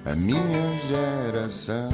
a minha geração.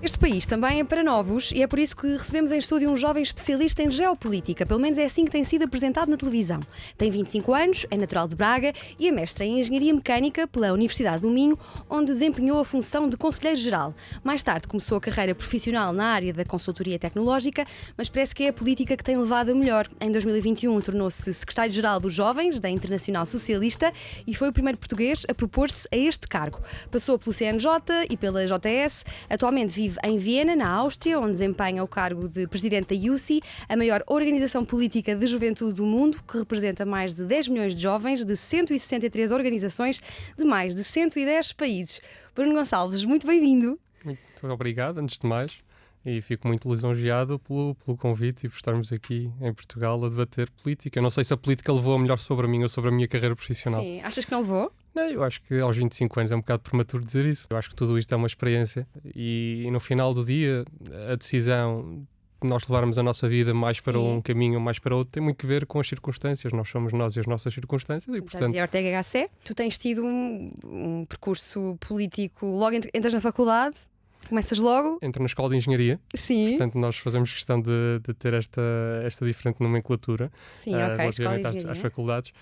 Este país também é para novos e é por isso que recebemos em estúdio um jovem especialista em geopolítica, pelo menos é assim que tem sido apresentado na televisão. Tem 25 anos, é natural de Braga e é mestre em Engenharia Mecânica pela Universidade do Minho, onde desempenhou a função de conselheiro-geral. Mais tarde começou a carreira profissional na área da consultoria tecnológica, mas parece que é a política que tem levado a melhor. Em 2021 tornou-se secretário-geral dos Jovens da Internacional Socialista e foi o primeiro português a propor-se a este cargo. Passou pelo CNJ e pela JS, atualmente vive em Viena, na Áustria, onde desempenha o cargo de presidente da UCI, a maior organização política de juventude do mundo, que representa mais de 10 milhões de jovens de 163 organizações de mais de 110 países. Bruno Gonçalves, muito bem-vindo. Muito obrigado, antes de mais, e fico muito lisonjeado pelo convite e por estarmos aqui em Portugal a debater política. Eu não sei se a política levou a melhor sobre mim ou sobre a minha carreira profissional. Sim, achas que não levou? Não, eu acho que aos 25 anos é um bocado prematuro dizer isso. Eu acho que tudo isto é uma experiência e no final do dia a decisão de nós levarmos a nossa vida mais para um caminho ou mais para outro tem muito que ver com as circunstâncias. Nós somos nós e as nossas circunstâncias e, portanto... Já dizia Ortega HC, tu tens tido um percurso político, logo entras na faculdade, começas logo... Entro na Escola de Engenharia. Sim. Portanto, nós fazemos questão de ter esta diferente nomenclatura. Sim, ok, relativamente às faculdades.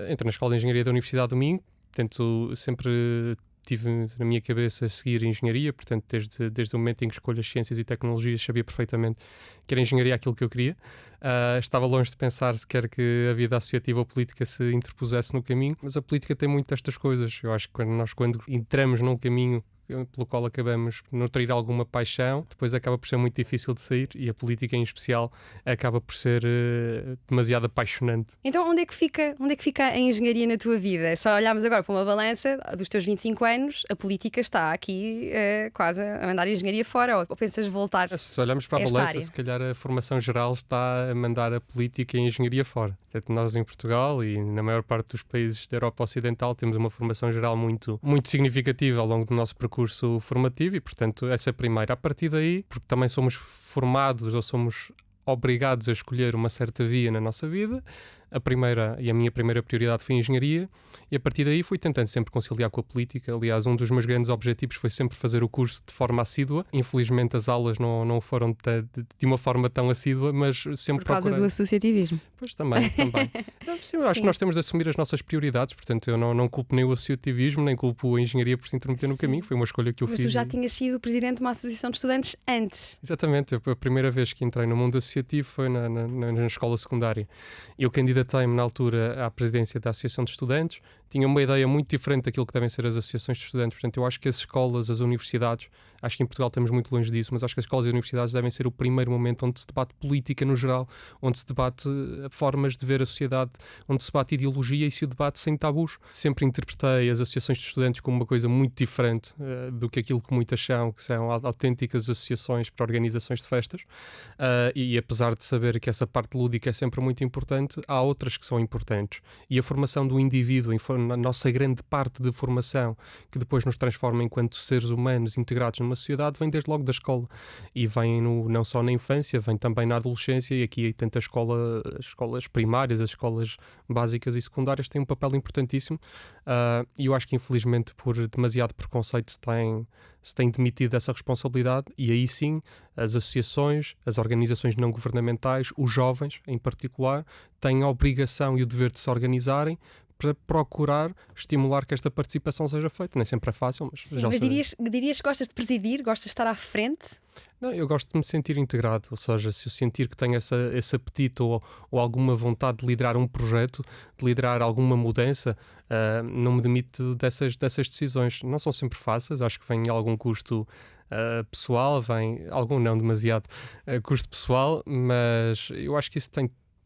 Entro na Escola de Engenharia da Universidade do Minho. Portanto, sempre tive na minha cabeça seguir engenharia, portanto, desde o momento em que escolho as ciências e tecnologias, sabia perfeitamente que era engenharia aquilo que eu queria. Estava longe de pensar sequer que a vida associativa ou política se interpusesse no caminho, mas a política tem muito destas coisas. Eu acho que quando entramos num caminho pelo qual acabamos por nutrir alguma paixão, depois acaba por ser muito difícil de sair e a política em especial acaba por ser demasiado apaixonante. Então onde é que fica a engenharia na tua vida? Só olharmos agora para uma balança dos teus 25 anos, a política está aqui quase a mandar a engenharia fora, ou pensas voltar? Se olharmos para a balança, se calhar a formação geral está a mandar a política e a engenharia fora. Portanto, nós em Portugal e na maior parte dos países da Europa Ocidental temos uma formação geral muito, muito significativa ao longo do nosso percurso formativo e, portanto, essa é a primeira. A partir daí, porque também somos formados ou somos obrigados a escolher uma certa via na nossa vida, a minha primeira prioridade foi a engenharia e a partir daí fui tentando sempre conciliar com a política. Aliás, um dos meus grandes objetivos foi sempre fazer o curso de forma assídua. Infelizmente as aulas não foram de uma forma tão assídua, mas sempre por causa do associativismo. Pois, também. Sim, eu acho que nós temos de assumir as nossas prioridades, portanto eu não culpo nem o associativismo, nem culpo a engenharia por se intermeter no caminho, foi uma escolha que eu fiz. Mas tu já tinhas sido presidente de uma associação de estudantes antes. Exatamente, a primeira vez que entrei no mundo associativo foi na escola secundária. Eu candidatei-me na altura à presidência da Associação de Estudantes, tinha uma ideia muito diferente daquilo que devem ser as associações de estudantes, portanto eu acho que as escolas, as universidades, acho que em Portugal estamos muito longe disso, mas acho que as escolas e as universidades devem ser o primeiro momento onde se debate política no geral, onde se debate formas de ver a sociedade, onde se debate ideologia e se o debate sem tabus. Sempre interpretei as associações de estudantes como uma coisa muito diferente do que aquilo que muitas são, que são autênticas associações para organizações de festas, e apesar de saber que essa parte lúdica é sempre muito importante, há outras que são importantes. E a formação do indivíduo, a nossa grande parte de formação, que depois nos transforma enquanto seres humanos integrados numa sociedade, vem desde logo da escola. E vem não só na infância, vem também na adolescência, e aqui tanto as escolas primárias, as escolas básicas e secundárias têm um papel importantíssimo. E eu acho que infelizmente por demasiado preconceito se tem demitido dessa responsabilidade, e aí sim as associações, as organizações não governamentais, os jovens em particular, têm a obrigação e o dever de se organizarem para procurar estimular que esta participação seja feita. Nem sempre é fácil, mas sim, mas dirias que gostas de presidir, gostas de estar à frente? Não, eu gosto de me sentir integrado, ou seja, se eu sentir que tenho esse apetite ou alguma vontade de liderar um projeto, de liderar alguma mudança, não me demito dessas decisões. Não são sempre fáceis, acho que vem algum custo pessoal, algum não demasiado custo pessoal, mas eu acho que isso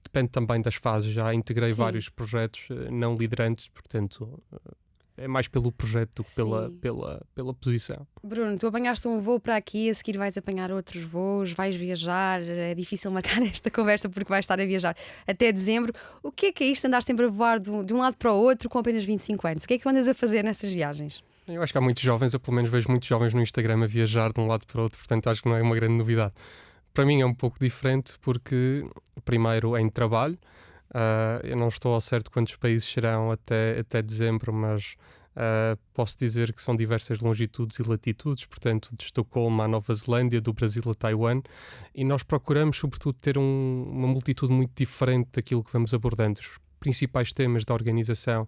depende também das fases. Já integrei vários projetos não liderantes, portanto é mais pelo projeto do que pela posição. Bruno, tu apanhaste um voo para aqui, a seguir vais apanhar outros voos, vais viajar, é difícil marcar esta conversa porque vais estar a viajar até dezembro. O que é isto, andar sempre a voar de um lado para o outro com apenas 25 anos? O que é que andas a fazer nessas viagens? Eu acho que há muitos jovens, eu pelo menos vejo muitos jovens no Instagram a viajar de um lado para o outro, portanto acho que não é uma grande novidade. Para mim é um pouco diferente porque, primeiro, em trabalho, eu não estou ao certo quantos países serão até dezembro, mas Posso dizer que são diversas longitudes e latitudes, portanto, de Estocolmo à Nova Zelândia, do Brasil a Taiwan, e nós procuramos, sobretudo, ter uma multitude muito diferente daquilo que vamos abordando. Os principais temas da organização,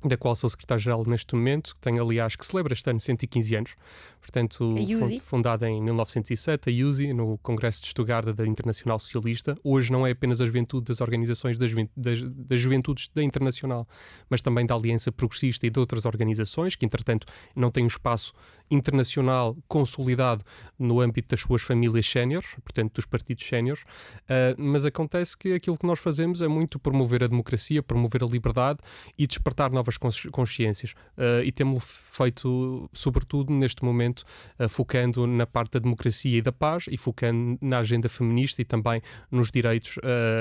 da qual sou secretário-geral neste momento, que tem, aliás, que celebra este ano 115 anos, portanto, fundada em 1907, a IUSI, no Congresso de Stuttgart da Internacional Socialista. Hoje não é apenas a juventude das organizações das juventudes da Internacional, mas também da Aliança Progressista e de outras organizações, que, entretanto, não têm um espaço internacional consolidado no âmbito das suas famílias séniores, portanto, dos partidos séniores, mas acontece que aquilo que nós fazemos é muito promover a democracia, promover a liberdade e despertar novas consciências, e temos feito, sobretudo neste momento, focando na parte da democracia e da paz e focando na agenda feminista e também nos direitos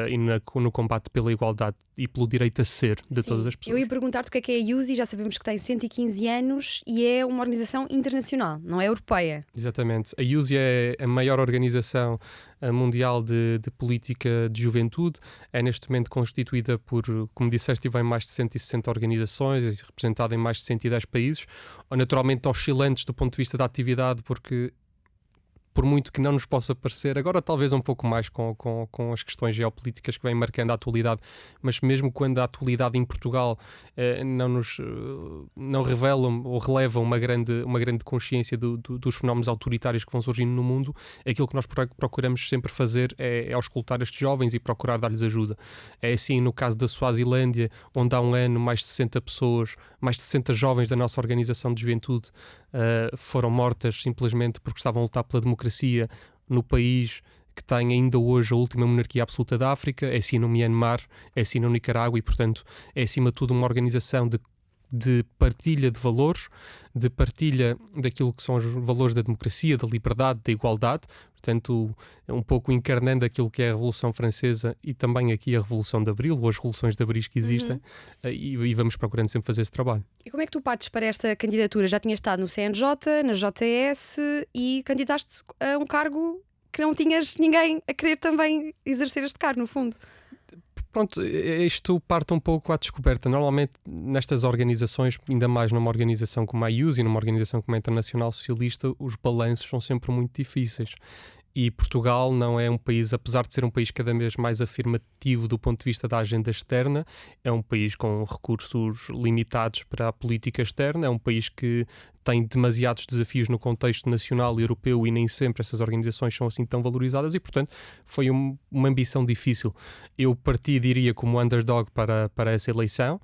e no combate pela igualdade e pelo direito a ser de todas as pessoas. Eu ia perguntar-te o que é a IUSI, já sabemos que tem 115 anos e é uma organização internacional, não é europeia. Exatamente. A IUSI é a maior organização mundial de política de juventude, é neste momento constituída por, como disseste, em mais de 160 organizações e representada em mais de 110 países, naturalmente oscilantes do ponto de vista da atividade, porque por muito que não nos possa parecer, agora talvez um pouco mais com as questões geopolíticas que vêm marcando a atualidade, mas mesmo quando a atualidade em Portugal não revelam ou relevam uma grande consciência dos fenómenos autoritários que vão surgindo no mundo, aquilo que nós procuramos sempre fazer é auscultar estes jovens e procurar dar-lhes ajuda. É assim no caso da Suazilândia, onde há um ano mais de 60 pessoas, mais de 60 jovens da nossa organização de juventude foram mortas simplesmente porque estavam a lutar pela democracia no país que tem ainda hoje a última monarquia absoluta da África. É assim no Myanmar, é assim no Nicarágua e, portanto, é acima de tudo uma organização de partilha de valores, de partilha daquilo que são os valores da democracia, da liberdade, da igualdade, portanto, um pouco encarnando aquilo que é a Revolução Francesa e também aqui a Revolução de Abril, ou as Revoluções de Abril que existem, e vamos procurando sempre fazer esse trabalho. E como é que tu partes para esta candidatura? Já tinhas estado no CNJ, na JS e candidaste a um cargo que não tinhas ninguém a querer também exercer este cargo, no fundo. Pronto, isto parte um pouco à descoberta. Normalmente nestas organizações, ainda mais numa organização como a IUSI, numa organização como a Internacional Socialista, os balanços são sempre muito difíceis. E Portugal não é um país, apesar de ser um país cada vez mais afirmativo do ponto de vista da agenda externa, é um país com recursos limitados para a política externa, é um país que tem demasiados desafios no contexto nacional e europeu e nem sempre essas organizações são assim tão valorizadas e, portanto, foi uma ambição difícil. Eu parti, diria, como underdog para essa eleição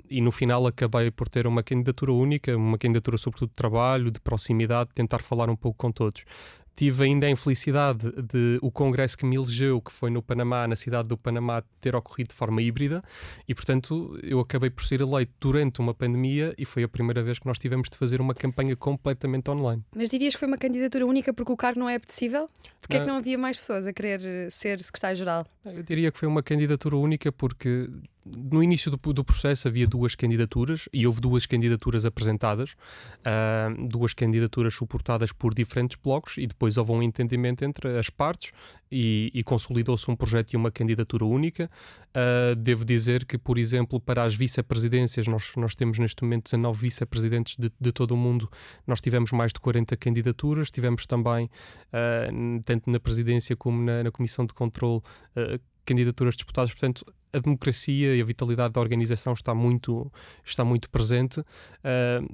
e no final acabei por ter uma candidatura única, uma candidatura sobretudo de trabalho, de proximidade, de tentar falar um pouco com todos. Tive ainda a infelicidade de o congresso que me elegeu, que foi no Panamá, na cidade do Panamá, ter ocorrido de forma híbrida e, portanto, eu acabei por ser eleito durante uma pandemia e foi a primeira vez que nós tivemos de fazer uma campanha completamente online. Mas dirias que foi uma candidatura única porque o cargo não é apetecível? Porquê é que não havia mais pessoas a querer ser secretário-geral? Eu diria que foi uma candidatura única porque no início do processo havia duas candidaturas e houve duas candidaturas apresentadas, duas candidaturas suportadas por diferentes blocos e depois houve um entendimento entre as partes e consolidou-se um projeto e uma candidatura única. Devo dizer que, por exemplo, para as vice-presidências, nós temos neste momento 19 vice-presidentes de todo o mundo, nós tivemos mais de 40 candidaturas, tivemos também, tanto na presidência como na Comissão de Controlo, candidaturas disputadas, portanto, a democracia e a vitalidade da organização está muito presente.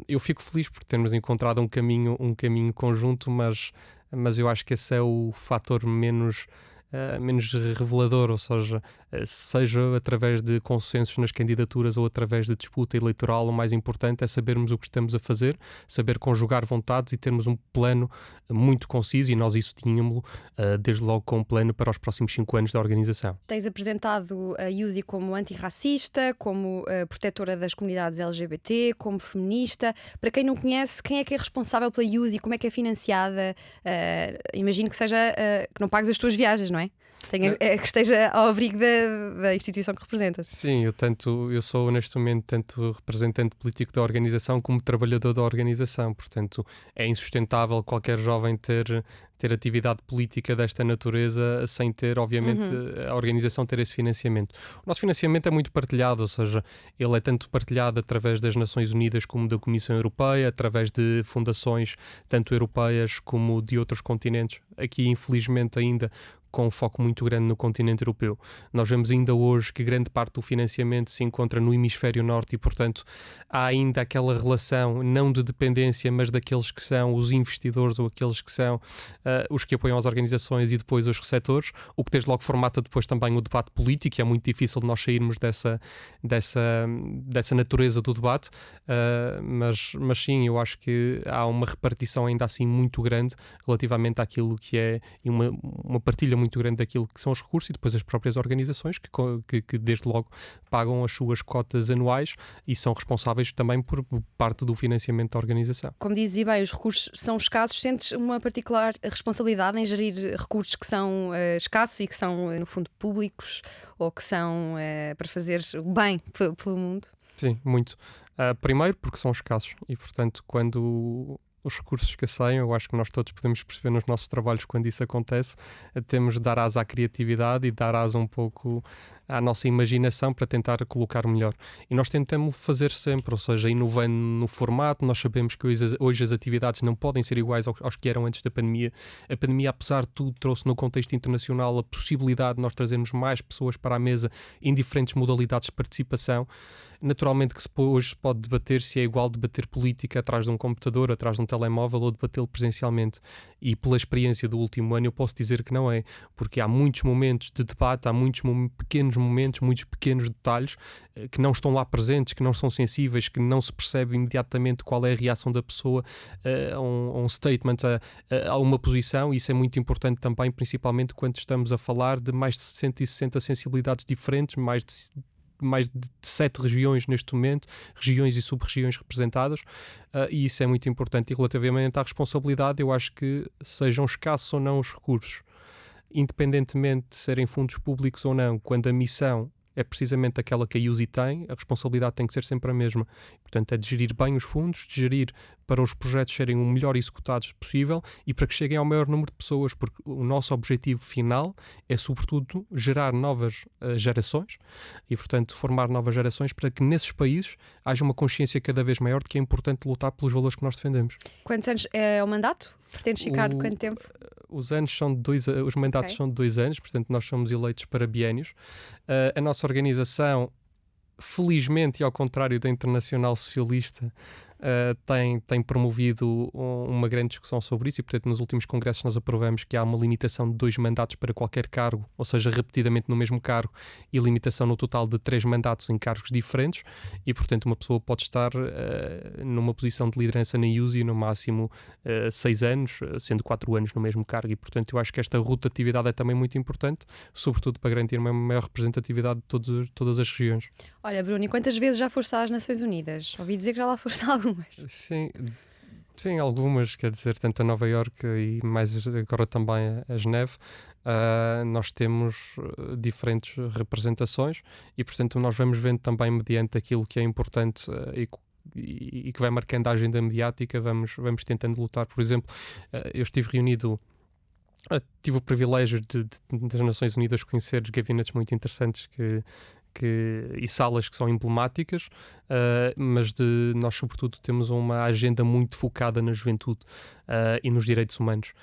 Eu fico feliz por termos encontrado um caminho conjunto, mas eu acho que esse é o fator menos revelador, ou seja através de consensos nas candidaturas ou através de disputa eleitoral, o mais importante é sabermos o que estamos a fazer, saber conjugar vontades e termos um plano muito conciso, e nós isso tínhamos desde logo com um plano para os próximos 5 anos da organização. Tens apresentado a IUSI como antirracista, como protetora das comunidades LGBT, como feminista. Para quem não conhece, quem é que é responsável pela IUSI? Como é que é financiada? Imagino que seja que não pagues as tuas viagens, não é? que esteja ao abrigo da instituição que representas. Sim, eu sou neste momento tanto representante político da organização como trabalhador da organização, portanto é insustentável qualquer jovem ter atividade política desta natureza sem ter, obviamente, a organização ter esse financiamento. O nosso financiamento é muito partilhado, ou seja, ele é tanto partilhado através das Nações Unidas como da Comissão Europeia, através de fundações tanto europeias como de outros continentes, aqui infelizmente ainda com um foco muito grande no continente europeu. Nós vemos ainda hoje que grande parte do financiamento se encontra no hemisfério norte e, portanto, há ainda aquela relação, não de dependência, mas daqueles que são os investidores ou aqueles que são os que apoiam as organizações e depois os receptores, o que desde logo formata depois também o debate político, e é muito difícil de nós sairmos dessa natureza do debate, mas sim, eu acho que há uma repartição ainda assim muito grande relativamente àquilo que é uma partilha muito grande daquilo que são os recursos e depois as próprias organizações que desde logo pagam as suas cotas anuais e são responsáveis também por parte do financiamento da organização. Como dizia bem, os recursos são escassos. Sentes uma particular responsabilidade em gerir recursos que são escassos e que são, no fundo, públicos ou que são para fazer o bem pelo mundo? Sim, muito. Primeiro porque são escassos e, portanto, quando os recursos escasseiam, eu acho que nós todos podemos perceber nos nossos trabalhos quando isso acontece, temos de dar asa à criatividade e dar asa um pouco à nossa imaginação para tentar colocar melhor. E nós tentamos fazer sempre, ou seja, inovando no formato. Nós sabemos que hoje as atividades não podem ser iguais aos que eram antes da pandemia. A pandemia, apesar de tudo, trouxe no contexto internacional a possibilidade de nós trazermos mais pessoas para a mesa em diferentes modalidades de participação. Naturalmente que hoje se pode debater se é igual debater política atrás de um computador, atrás de um telemóvel ou debatê-lo presencialmente. E pela experiência do último ano eu posso dizer que não é, porque há muitos momentos de debate, há muitos pequenos momentos, muitos pequenos detalhes que não estão lá presentes, que não são sensíveis, que não se percebe imediatamente qual é a reação da pessoa a um statement, a uma posição, e isso é muito importante também, principalmente quando estamos a falar de mais de 160 sensibilidades diferentes, mais de 7 regiões neste momento, regiões e sub-regiões representadas, e isso é muito importante. E relativamente à responsabilidade, eu acho que sejam escassos ou não os recursos, independentemente de serem fundos públicos ou não, quando a missão é precisamente aquela que a USI tem, a responsabilidade tem que ser sempre a mesma. Portanto, é de gerir bem os fundos, de gerir para os projetos serem o melhor executados possível e para que cheguem ao maior número de pessoas, porque o nosso objetivo final é, sobretudo, gerar novas gerações e, portanto, formar novas gerações para que nesses países haja uma consciência cada vez maior de que é importante lutar pelos valores que nós defendemos. Quantos anos é o mandato? Pretendes ficar quanto tempo? Os mandatos são de 2 anos, portanto nós somos eleitos para biénios. A nossa organização, felizmente, e ao contrário da Internacional Socialista, tem promovido uma grande discussão sobre isso e, portanto, nos últimos congressos nós aprovamos que há uma limitação de 2 mandatos para qualquer cargo, ou seja, repetidamente no mesmo cargo, e limitação no total de 3 mandatos em cargos diferentes e, portanto, uma pessoa pode estar numa posição de liderança na USI no máximo 6 anos, sendo 4 anos no mesmo cargo, e, portanto, eu acho que esta rotatividade é também muito importante, sobretudo para garantir uma maior representatividade de todas as regiões. Olha, Bruno, e quantas vezes já foste às Nações Unidas? Ouvi dizer que já lá foste algumas. Sim, algumas, quer dizer, tanto a Nova Iorque e mais agora também a Geneve. Nós temos diferentes representações e, portanto, nós vamos vendo também mediante aquilo que é importante e que vai marcando a agenda mediática, vamos tentando lutar. Por exemplo, eu estive reunido, tive o privilégio das Nações Unidas conhecer gabinetes muito interessantes e salas que são emblemáticas, mas nós sobretudo temos uma agenda muito focada na juventude e nos direitos humanos.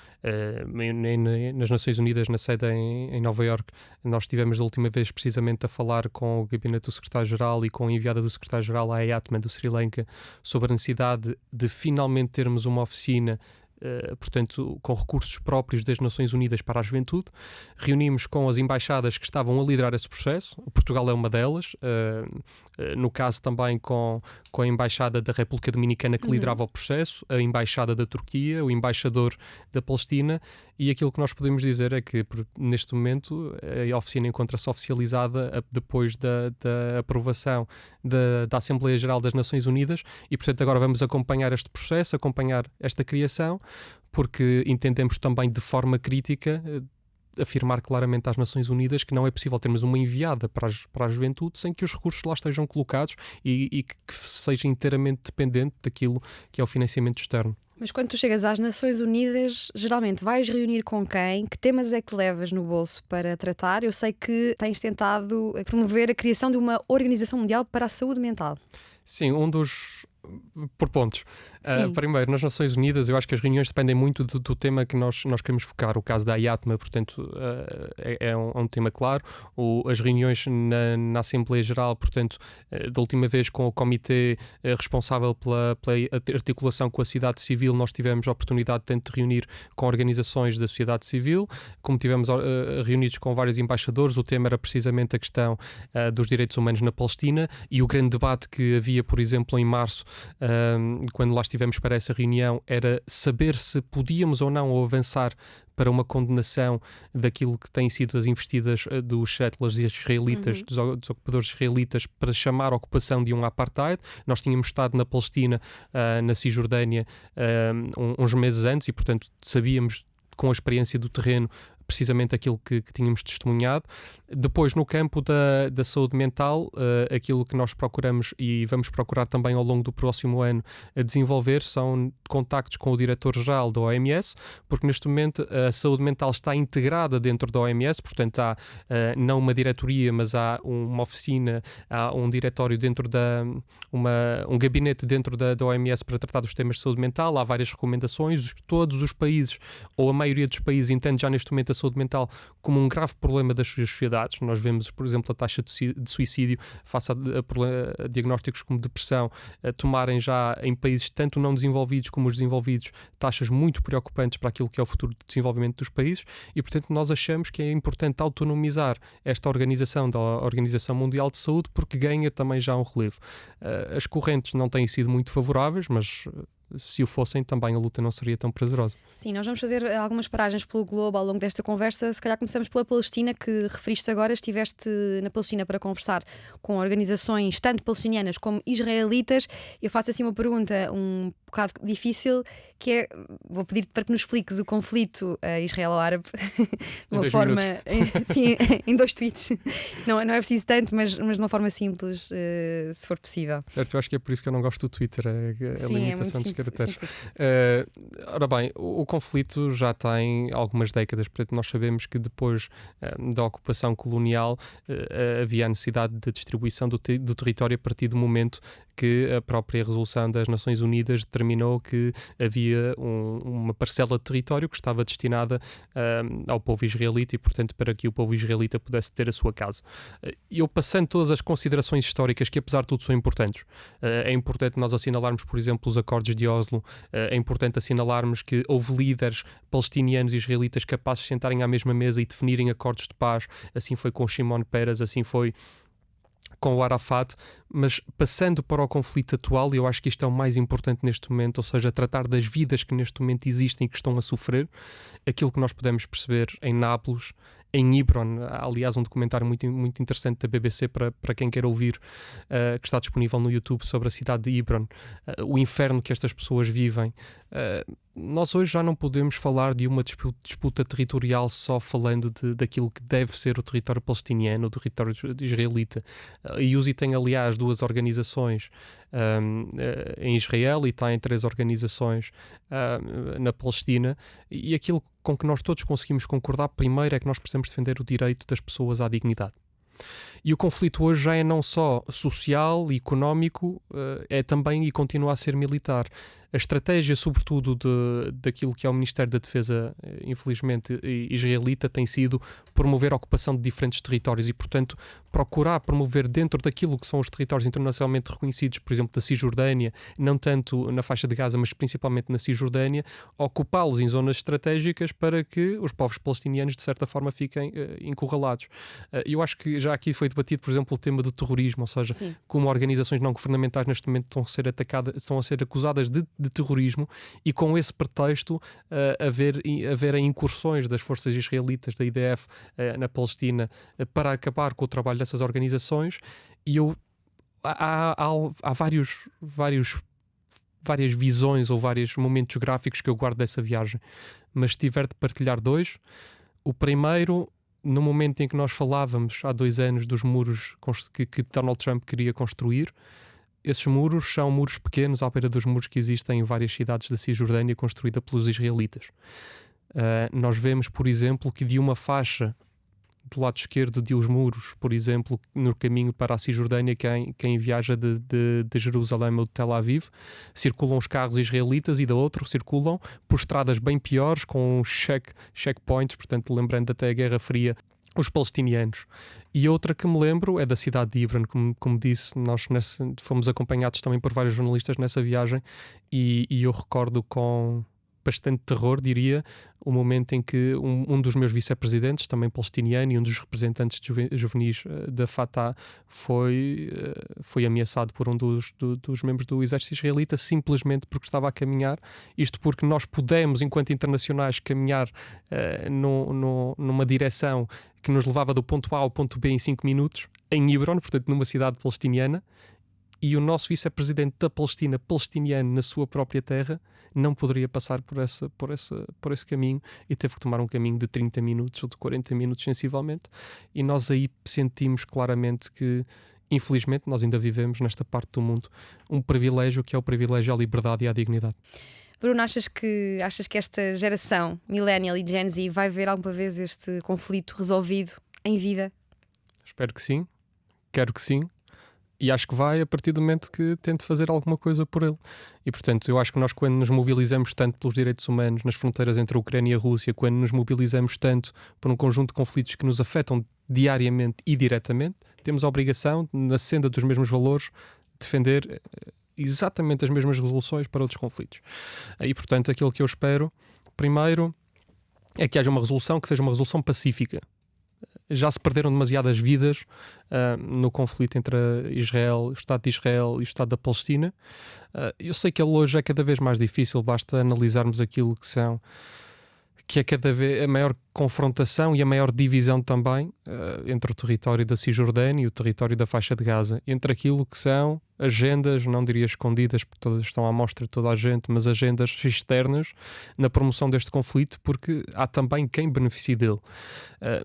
Nas Nações Unidas, na sede em Nova Iorque, nós estivemos da última vez precisamente a falar com o gabinete do secretário-geral e com a enviada do secretário-geral à EATMA do Sri Lanka sobre a necessidade de finalmente termos uma oficina, portanto, com recursos próprios das Nações Unidas para a juventude. Reunimos com as embaixadas que estavam a liderar esse processo. Portugal é uma delas, no caso também com a embaixada da República Dominicana que liderava o processo, a embaixada da Turquia, o embaixador da Palestina, e aquilo que nós podemos dizer é que neste momento a oficina encontra-se oficializada depois da aprovação da Assembleia Geral das Nações Unidas e, portanto, agora vamos acompanhar este processo, acompanhar esta criação, porque entendemos também de forma crítica afirmar claramente às Nações Unidas que não é possível termos uma enviada para a juventude sem que os recursos lá estejam colocados e que seja inteiramente dependente daquilo que é o financiamento externo. Mas quando tu chegas às Nações Unidas, geralmente vais reunir com quem? Que temas é que levas no bolso para tratar? Eu sei que tens tentado promover a criação de uma Organização Mundial para a Saúde Mental. Sim, por pontos. Primeiro, nas Nações Unidas, eu acho que as reuniões dependem muito do tema que nós queremos focar. O caso da IATMA, portanto, é um tema claro. As reuniões na Assembleia Geral, portanto, da última vez com o comitê responsável pela articulação com a sociedade civil, nós tivemos a oportunidade tanto de reunir com organizações da sociedade civil, como tivemos reunidos com vários embaixadores. O tema era precisamente a questão dos direitos humanos na Palestina, e o grande debate que havia, por exemplo, em março, quando lá estivemos para essa reunião, era saber se podíamos ou não avançar para uma condenação daquilo que têm sido as investidas dos settlers israelitas, dos ocupadores israelitas, para chamar a ocupação de um apartheid. Nós tínhamos estado na Palestina, na Cisjordânia, uns meses antes, e portanto sabíamos, com a experiência do terreno, precisamente aquilo que tínhamos testemunhado. Depois, no campo da saúde mental, aquilo que nós procuramos e vamos procurar também ao longo do próximo ano a desenvolver são contactos com o diretor-geral da OMS, porque neste momento a saúde mental está integrada dentro da OMS, portanto há não uma diretoria, mas há uma oficina, há um diretório dentro um gabinete dentro da OMS para tratar dos temas de saúde mental. Há várias recomendações. Todos os países, ou a maioria dos países, entende já neste momento a saúde mental como um grave problema das suas sociedades. Nós vemos, por exemplo, a taxa de suicídio face a diagnósticos como depressão tomarem já em países tanto não desenvolvidos como os desenvolvidos taxas muito preocupantes para aquilo que é o futuro de desenvolvimento dos países, e portanto nós achamos que é importante autonomizar esta organização da Organização Mundial de Saúde, porque ganha também já um relevo. As correntes não têm sido muito favoráveis, mas se o fossem, também a luta não seria tão prazerosa. Sim, nós vamos fazer algumas paragens pelo globo ao longo desta conversa. Se calhar começamos pela Palestina, que referiste agora. Estiveste na Palestina para conversar com organizações tanto palestinianas como israelitas. Eu faço assim uma pergunta um bocado difícil, que é, vou pedir-te para que nos expliques o conflito israelo-árabe de uma forma, sim, em 2 tweets. Não é preciso tanto, mas de uma forma simples, se for possível. Certo, eu acho que é por isso que eu não gosto do Twitter, a sim, limitação dos caracteres. Ora bem, o conflito já tem algumas décadas, portanto nós sabemos que depois da ocupação colonial havia a necessidade de distribuição do território a partir do momento que a própria resolução das Nações Unidas determinou que havia uma parcela de território que estava destinada ao povo israelita, e portanto para que o povo israelita pudesse ter a sua casa. Eu, passando todas as considerações históricas, que apesar de tudo são importantes, é importante nós assinalarmos, por exemplo, os acordos de Oslo, é importante assinalarmos que houve líderes palestinianos e israelitas capazes de sentarem à mesma mesa e definirem acordos de paz. Assim foi com Shimon Peres, assim foi com o Arafat. Mas passando para o conflito atual, eu acho que isto é o mais importante neste momento, ou seja, tratar das vidas que neste momento existem e que estão a sofrer. Aquilo que nós podemos perceber em Nápoles, em Hebron, há, aliás, um documentário muito, muito interessante da BBC para quem quer ouvir, que está disponível no YouTube, sobre a cidade de Hebron, o inferno que estas pessoas vivem. Nós hoje já não podemos falar de uma disputa territorial só falando daquilo que deve ser o território palestiniano, o território israelita. A IUSI tem, aliás, 2 organizações em Israel, e tem 3 organizações na Palestina, e aquilo com que nós todos conseguimos concordar primeiro é que nós precisamos defender o direito das pessoas à dignidade. E o conflito hoje já é não só social e económico, é também e continua a ser militar. A estratégia, sobretudo, daquilo que é o Ministério da Defesa, infelizmente, israelita, tem sido promover a ocupação de diferentes territórios e, portanto, procurar promover dentro daquilo que são os territórios internacionalmente reconhecidos, por exemplo, da Cisjordânia, não tanto na faixa de Gaza, mas principalmente na Cisjordânia, ocupá-los em zonas estratégicas para que os povos palestinianos, de certa forma, fiquem encurralados. Eu acho que já aqui foi debatido, por exemplo, o tema do terrorismo, ou seja, sim, como organizações não governamentais neste momento estão a ser acusadas de terrorismo, e com esse pretexto haverem incursões das forças israelitas, da IDF, na Palestina, para acabar com o trabalho dessas organizações. E há várias visões ou vários momentos gráficos que eu guardo dessa viagem, mas se tiver de partilhar 2, O primeiro, no momento em que nós falávamos há 2 anos dos muros que Donald Trump queria construir, esses muros são muros pequenos à beira dos muros que existem em várias cidades da Cisjordânia construída pelos israelitas. Nós vemos, por exemplo, que de uma faixa do lado esquerdo de os muros, por exemplo, no caminho para a Cisjordânia, quem viaja de Jerusalém ou de Tel Aviv, circulam os carros israelitas e da outra circulam por estradas bem piores, com checkpoints, portanto, lembrando até a Guerra Fria, os palestinianos. E outra que me lembro é da cidade de Hebron, como disse, nós fomos acompanhados também por vários jornalistas nessa viagem e eu recordo com bastante terror, diria, o momento em que um dos meus vice-presidentes, também palestiniano, e um dos representantes juvenis da Fatah foi ameaçado por um dos membros do exército israelita, simplesmente porque estava a caminhar, isto porque nós pudemos, enquanto internacionais, caminhar numa direção que nos levava do ponto A ao ponto B em 5 minutos, em Hebron, portanto numa cidade palestiniana, e o nosso vice-presidente da Palestina, palestiniano, na sua própria terra, não poderia passar por esse caminho e teve que tomar um caminho de 30 minutos ou de 40 minutos, sensivelmente. E nós aí sentimos claramente que, infelizmente, nós ainda vivemos nesta parte do mundo um privilégio que é o privilégio à liberdade e à dignidade. Bruno, achas que esta geração, Millennial e Gen Z, vai ver alguma vez este conflito resolvido em vida? Espero que sim. Quero que sim. E acho que vai a partir do momento que tente fazer alguma coisa por ele. E, portanto, eu acho que nós, quando nos mobilizamos tanto pelos direitos humanos nas fronteiras entre a Ucrânia e a Rússia, quando nos mobilizamos tanto por um conjunto de conflitos que nos afetam diariamente e diretamente, temos a obrigação, na senda dos mesmos valores, defender exatamente as mesmas resoluções para outros conflitos. E, portanto, aquilo que eu espero, primeiro, é que haja uma resolução que seja uma resolução pacífica. Já se perderam demasiadas vidas no conflito entre Israel, o Estado de Israel e o Estado da Palestina. Eu sei que ele hoje é cada vez mais difícil, basta analisarmos aquilo que é cada vez a maior confrontação e a maior divisão também entre o território da Cisjordânia e o território da faixa de Gaza, entre aquilo que são agendas, não diria escondidas, porque todas estão à mostra de toda a gente, mas agendas externas na promoção deste conflito, porque há também quem beneficie dele.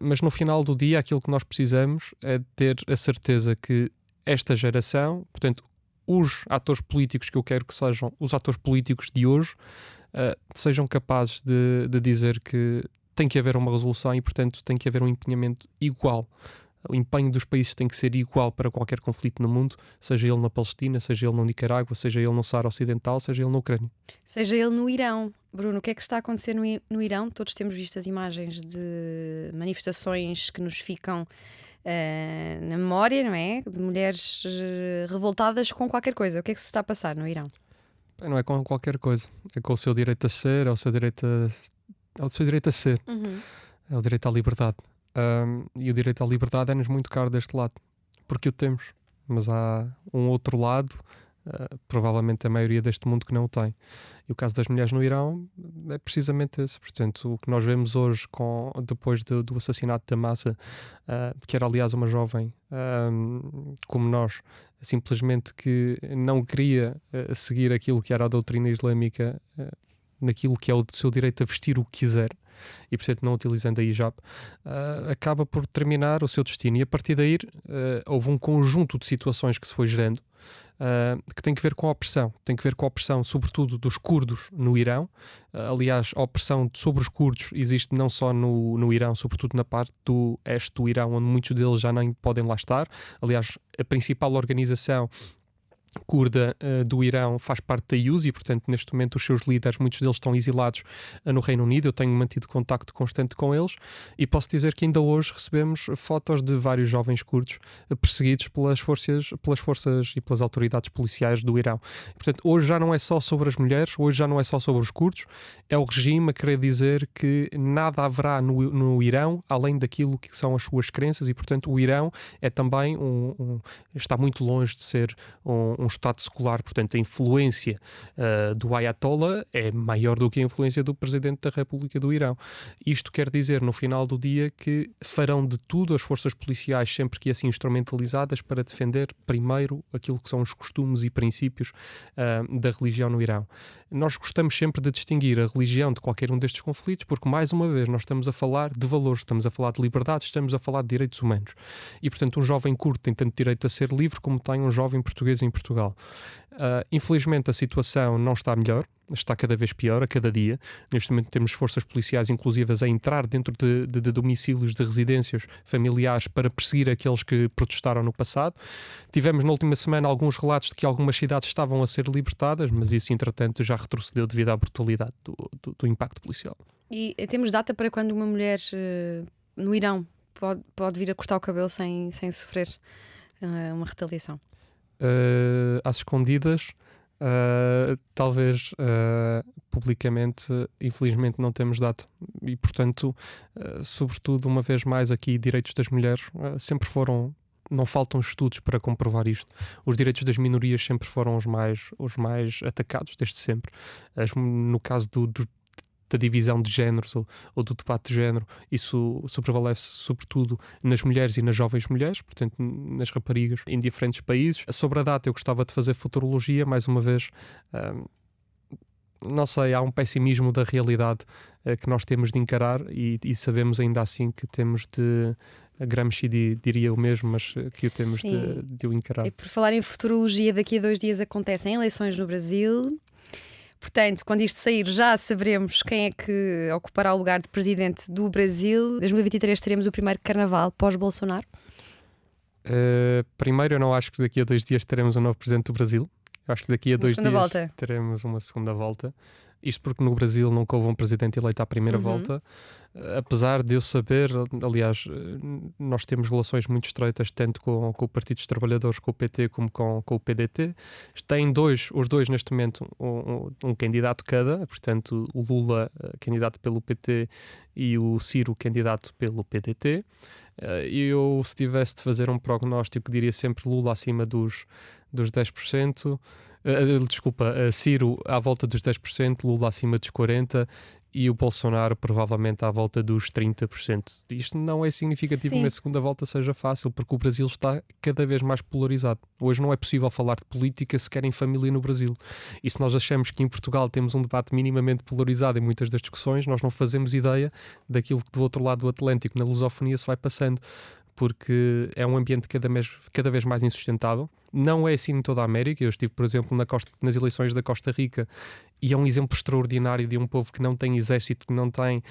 Mas no final do dia, aquilo que nós precisamos é ter a certeza que esta geração, portanto, os atores políticos que eu quero que sejam os atores políticos de hoje, sejam capazes de dizer que tem que haver uma resolução e, portanto, tem que haver um empenhamento igual. O empenho dos países tem que ser igual para qualquer conflito no mundo, seja ele na Palestina, seja ele no Nicarágua, seja ele no Saara Ocidental, seja ele na Ucrânia. Seja ele no Irão. Bruno, o que é que está a acontecer no Irão? Todos temos visto as imagens de manifestações que nos ficam na memória, não é? De mulheres revoltadas com qualquer coisa. O que é que se está a passar no Irão? Não é com qualquer coisa, é com o seu direito a ser, é o seu direito a ser, é o direito à liberdade. E o direito à liberdade é-nos muito caro deste lado, porque o temos, mas há um outro lado, provavelmente a maioria deste mundo, que não o tem. E o caso das mulheres no Irão é precisamente esse. Portanto, o que nós vemos hoje, depois do assassinato da Mahsa, que era aliás uma jovem como nós, simplesmente que não queria seguir aquilo que era a doutrina islâmica, naquilo que é o seu direito a vestir o que quiser, e portanto não utilizando a hijab, acaba por terminar o seu destino. E a partir daí houve um conjunto de situações que se foi gerando, que tem que ver com a opressão, sobretudo dos curdos no Irão. Aliás, a opressão sobre os curdos existe não só no Irão, sobretudo na parte do este do Irão, onde muitos deles já nem podem lá estar. Aliás, a principal organização curda do Irão faz parte da IUZ e, portanto, neste momento os seus líderes, muitos deles estão exilados no Reino Unido. Eu tenho mantido contacto constante com eles e posso dizer que ainda hoje recebemos fotos de vários jovens curdos perseguidos pelas forças e pelas autoridades policiais do Irão. E, portanto, hoje já não é só sobre as mulheres, hoje já não é só sobre os curdos, é o regime a querer dizer que nada haverá no Irão além daquilo que são as suas crenças e, portanto, o Irão é também está muito longe de ser um um Estado secular, portanto a influência do Ayatollah é maior do que a influência do Presidente da República do Irão. Isto quer dizer, no final do dia, que farão de tudo as forças policiais, sempre que assim instrumentalizadas, para defender primeiro aquilo que são os costumes e princípios da religião no Irão. Nós gostamos sempre de distinguir a religião de qualquer um destes conflitos, porque, mais uma vez, nós estamos a falar de valores, estamos a falar de liberdades, estamos a falar de direitos humanos. E, portanto, um jovem curdo tem tanto direito a ser livre como tem um jovem português em Portugal. Infelizmente, a situação não está melhor, está cada vez pior a cada dia. Neste momento temos forças policiais inclusivas a entrar dentro de domicílios, de residências familiares, para perseguir aqueles que protestaram no passado. Tivemos na última semana alguns relatos de que algumas cidades estavam a ser libertadas, mas isso entretanto já retrocedeu devido à brutalidade do impacto policial. E temos data para quando uma mulher no Irão pode vir a cortar o cabelo sem sofrer uma retaliação? Às escondidas, talvez publicamente, infelizmente não temos data, e portanto, sobretudo, uma vez mais aqui, direitos das mulheres sempre foram, não faltam estudos para comprovar isto. Os direitos das minorias sempre foram os mais atacados desde sempre. No caso da divisão de géneros ou do debate de género, isso prevalece sobretudo nas mulheres e nas jovens mulheres, portanto nas raparigas em diferentes países. Sobre a data eu gostava de fazer futurologia, mais uma vez, não sei, há um pessimismo da realidade que nós temos de encarar e sabemos ainda assim que temos de... Gramsci diria o mesmo, mas que o temos de o encarar. E por falar em futurologia, daqui a 2 dias acontecem eleições no Brasil. Portanto, quando isto sair, já saberemos quem é que ocupará o lugar de presidente do Brasil. Em 2023 teremos o primeiro carnaval pós-Bolsonaro? Primeiro, eu não acho que daqui a 2 dias teremos um novo presidente do Brasil. Eu acho que daqui a 2 dias teremos uma segunda volta. Isto porque no Brasil nunca houve um presidente eleito à primeira volta. Apesar de eu saber, aliás, nós temos relações muito estreitas tanto com o Partido dos Trabalhadores, com o PT, como com o PDT. Têm os dois neste momento um candidato cada, portanto o Lula candidato pelo PT e o Ciro candidato pelo PDT. Eu, se tivesse de fazer um prognóstico, diria sempre Lula acima dos 10%. Ciro à volta dos 10%, Lula acima dos 40% e o Bolsonaro provavelmente à volta dos 30%. Isto não é significativo que na segunda volta seja fácil, porque o Brasil está cada vez mais polarizado. Hoje não é possível falar de política sequer em família no Brasil. E se nós achamos que em Portugal temos um debate minimamente polarizado em muitas das discussões, nós não fazemos ideia daquilo que do outro lado do Atlântico, na lusofonia, se vai passando. Porque é um ambiente cada vez mais insustentável. Não é assim em toda a América. Eu estive, por exemplo, nas eleições da Costa Rica e é um exemplo extraordinário de um povo que não tem exército, que não tem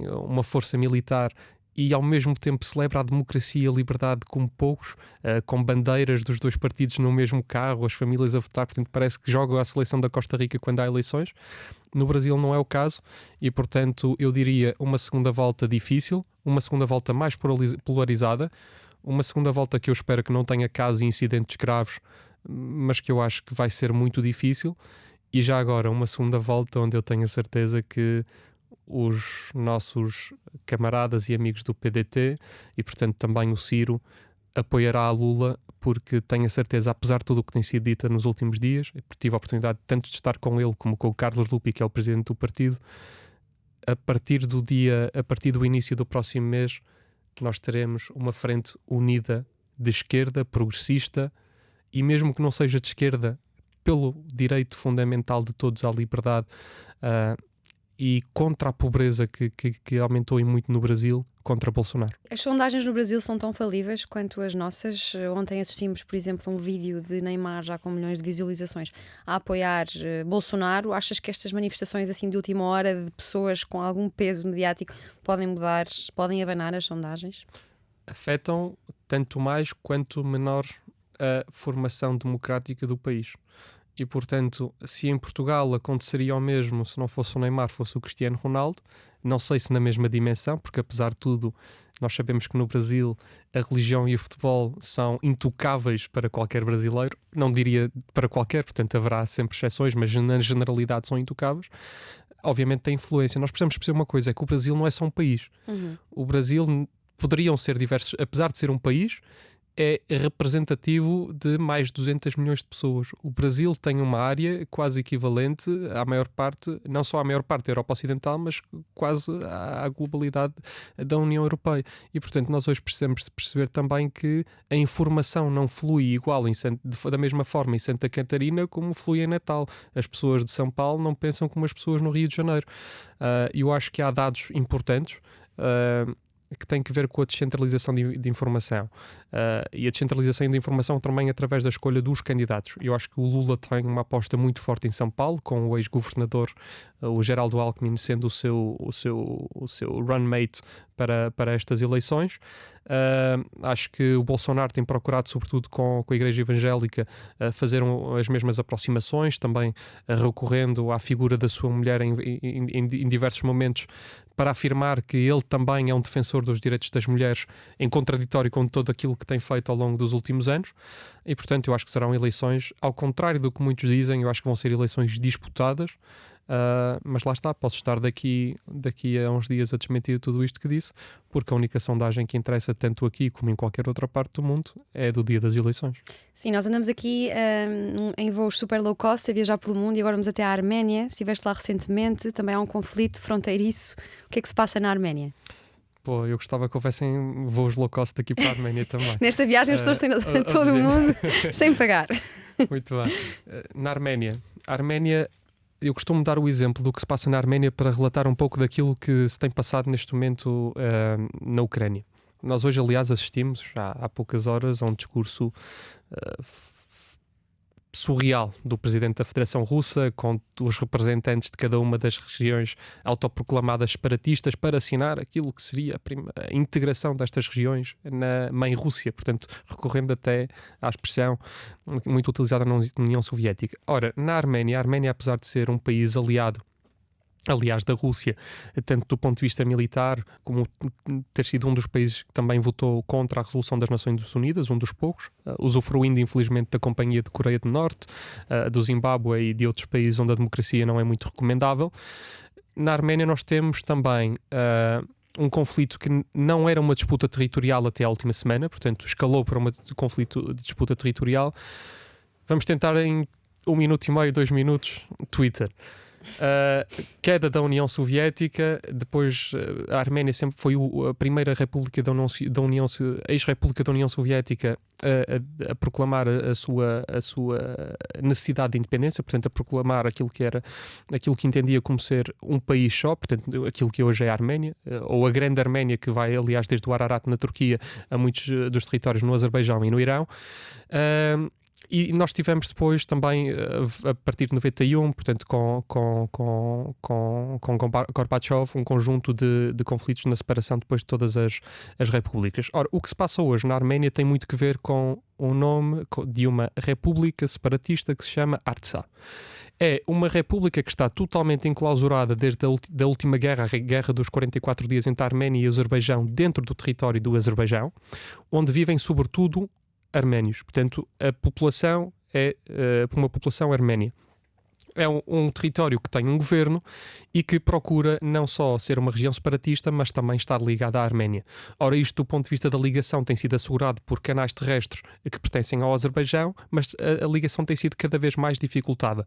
uma força militar e ao mesmo tempo celebra a democracia e a liberdade como poucos, com bandeiras dos dois partidos no mesmo carro, as famílias a votar. Portanto, parece que joga a seleção da Costa Rica quando há eleições. No Brasil não é o caso e, portanto, eu diria uma segunda volta difícil, uma segunda volta mais polarizada, uma segunda volta que eu espero que não tenha casos e incidentes graves, mas que eu acho que vai ser muito difícil. E já agora, uma segunda volta onde eu tenho a certeza que os nossos camaradas e amigos do PDT e, portanto, também o Ciro apoiará a Lula, porque tenho a certeza, apesar de tudo o que tem sido dito nos últimos dias, tive a oportunidade tanto de estar com ele como com o Carlos Lupi, que é o presidente do partido, a partir do início do próximo mês, nós teremos uma frente unida de esquerda, progressista, e mesmo que não seja de esquerda, pelo direito fundamental de todos à liberdade, e contra a pobreza que aumentou e muito no Brasil, contra Bolsonaro. As sondagens no Brasil são tão falíveis quanto as nossas. Ontem assistimos, por exemplo, a um vídeo de Neymar, já com milhões de visualizações, a apoiar Bolsonaro. Achas que estas manifestações assim de última hora, de pessoas com algum peso mediático, podem mudar, podem abanar as sondagens? Afetam tanto mais quanto menor a formação democrática do país. E, portanto, se em Portugal aconteceria o mesmo se não fosse o Neymar, fosse o Cristiano Ronaldo, não sei se na mesma dimensão, porque apesar de tudo, nós sabemos que no Brasil a religião e o futebol são intocáveis para qualquer brasileiro. Não diria para qualquer, portanto haverá sempre exceções, mas na generalidade são intocáveis. Obviamente tem influência. Nós precisamos perceber uma coisa, é que o Brasil não é só um país. O Brasil poderiam ser diversos, apesar de ser um país, é representativo de mais de 200 milhões de pessoas. O Brasil tem uma área quase equivalente à maior parte, não só à maior parte da Europa Ocidental, mas quase à globalidade da União Europeia. E, portanto, nós hoje precisamos de perceber também que a informação não flui igual da mesma forma em Santa Catarina como flui em Natal. As pessoas de São Paulo não pensam como as pessoas no Rio de Janeiro. Eu acho que há dados importantes que têm que ver com a descentralização de informação. E a descentralização de informação também através da escolha dos candidatos. Eu acho que o Lula tem uma aposta muito forte em São Paulo, com o ex-governador, o Geraldo Alckmin, sendo o seu runmate para estas eleições. Acho que o Bolsonaro tem procurado, sobretudo com a Igreja Evangélica, fazer as mesmas aproximações, também recorrendo à figura da sua mulher em diversos momentos, para afirmar que ele também é um defensor dos direitos das mulheres, em contraditório com todo aquilo que tem feito ao longo dos últimos anos. E, portanto, eu acho que serão eleições, ao contrário do que muitos dizem, eu acho que vão ser eleições disputadas. Mas lá está, posso estar daqui a uns dias a desmentir tudo isto que disse, porque a única sondagem que interessa tanto aqui como em qualquer outra parte do mundo é do dia das eleições. Sim, nós andamos aqui em voos super low cost a viajar pelo mundo e agora vamos até à Arménia. Estiveste lá recentemente, também há um conflito fronteiriço. O que é que se passa na Arménia? Pô, eu gostava que houvessem voos low cost daqui para a Arménia também. Nesta viagem as pessoas têm todo o mundo sem pagar. Muito bem. Na Arménia, eu costumo dar o exemplo do que se passa na Arménia para relatar um pouco daquilo que se tem passado neste momento na Ucrânia. Nós hoje, aliás, assistimos há poucas horas a um discurso surreal do presidente da Federação Russa, com os representantes de cada uma das regiões autoproclamadas separatistas, para assinar aquilo que seria a integração destas regiões na mãe Rússia, portanto, recorrendo até à expressão muito utilizada na União Soviética. Ora, na Arménia, apesar de ser um país aliado, aliás, da Rússia, tanto do ponto de vista militar, como ter sido um dos países que também votou contra a resolução das Nações Unidas, um dos poucos, usufruindo infelizmente da companhia de Coreia do Norte, do Zimbábue e de outros países onde a democracia não é muito recomendável. Na Arménia nós temos também um conflito que não era uma disputa territorial até a última semana, portanto escalou para um conflito de disputa territorial. Vamos tentar em 1 minuto e meio, 2 minutos, Twitter. Queda da União Soviética, depois a Arménia sempre foi a primeira república ex-república da União Soviética a proclamar a sua necessidade de independência, portanto a proclamar aquilo que entendia como ser um país só, portanto aquilo que hoje é a Arménia, ou a Grande Arménia, que vai aliás desde o Ararat na Turquia a muitos dos territórios no Azerbaijão e no Irão. E nós tivemos depois também, a partir de 91, portanto, com Gorbachev, um conjunto de conflitos na separação depois de todas as repúblicas. Ora, o que se passa hoje na Arménia tem muito que ver com o nome de uma república separatista que se chama Artsakh. É uma república que está totalmente enclausurada desde a última guerra, a guerra dos 44 dias entre a Arménia e o Azerbaijão, dentro do território do Azerbaijão, onde vivem sobretudo arménios. Portanto, a população é uma população arménia. É um território que tem um governo e que procura não só ser uma região separatista, mas também estar ligada à Arménia. Ora, isto do ponto de vista da ligação tem sido assegurado por canais terrestres que pertencem ao Azerbaijão, mas a ligação tem sido cada vez mais dificultada.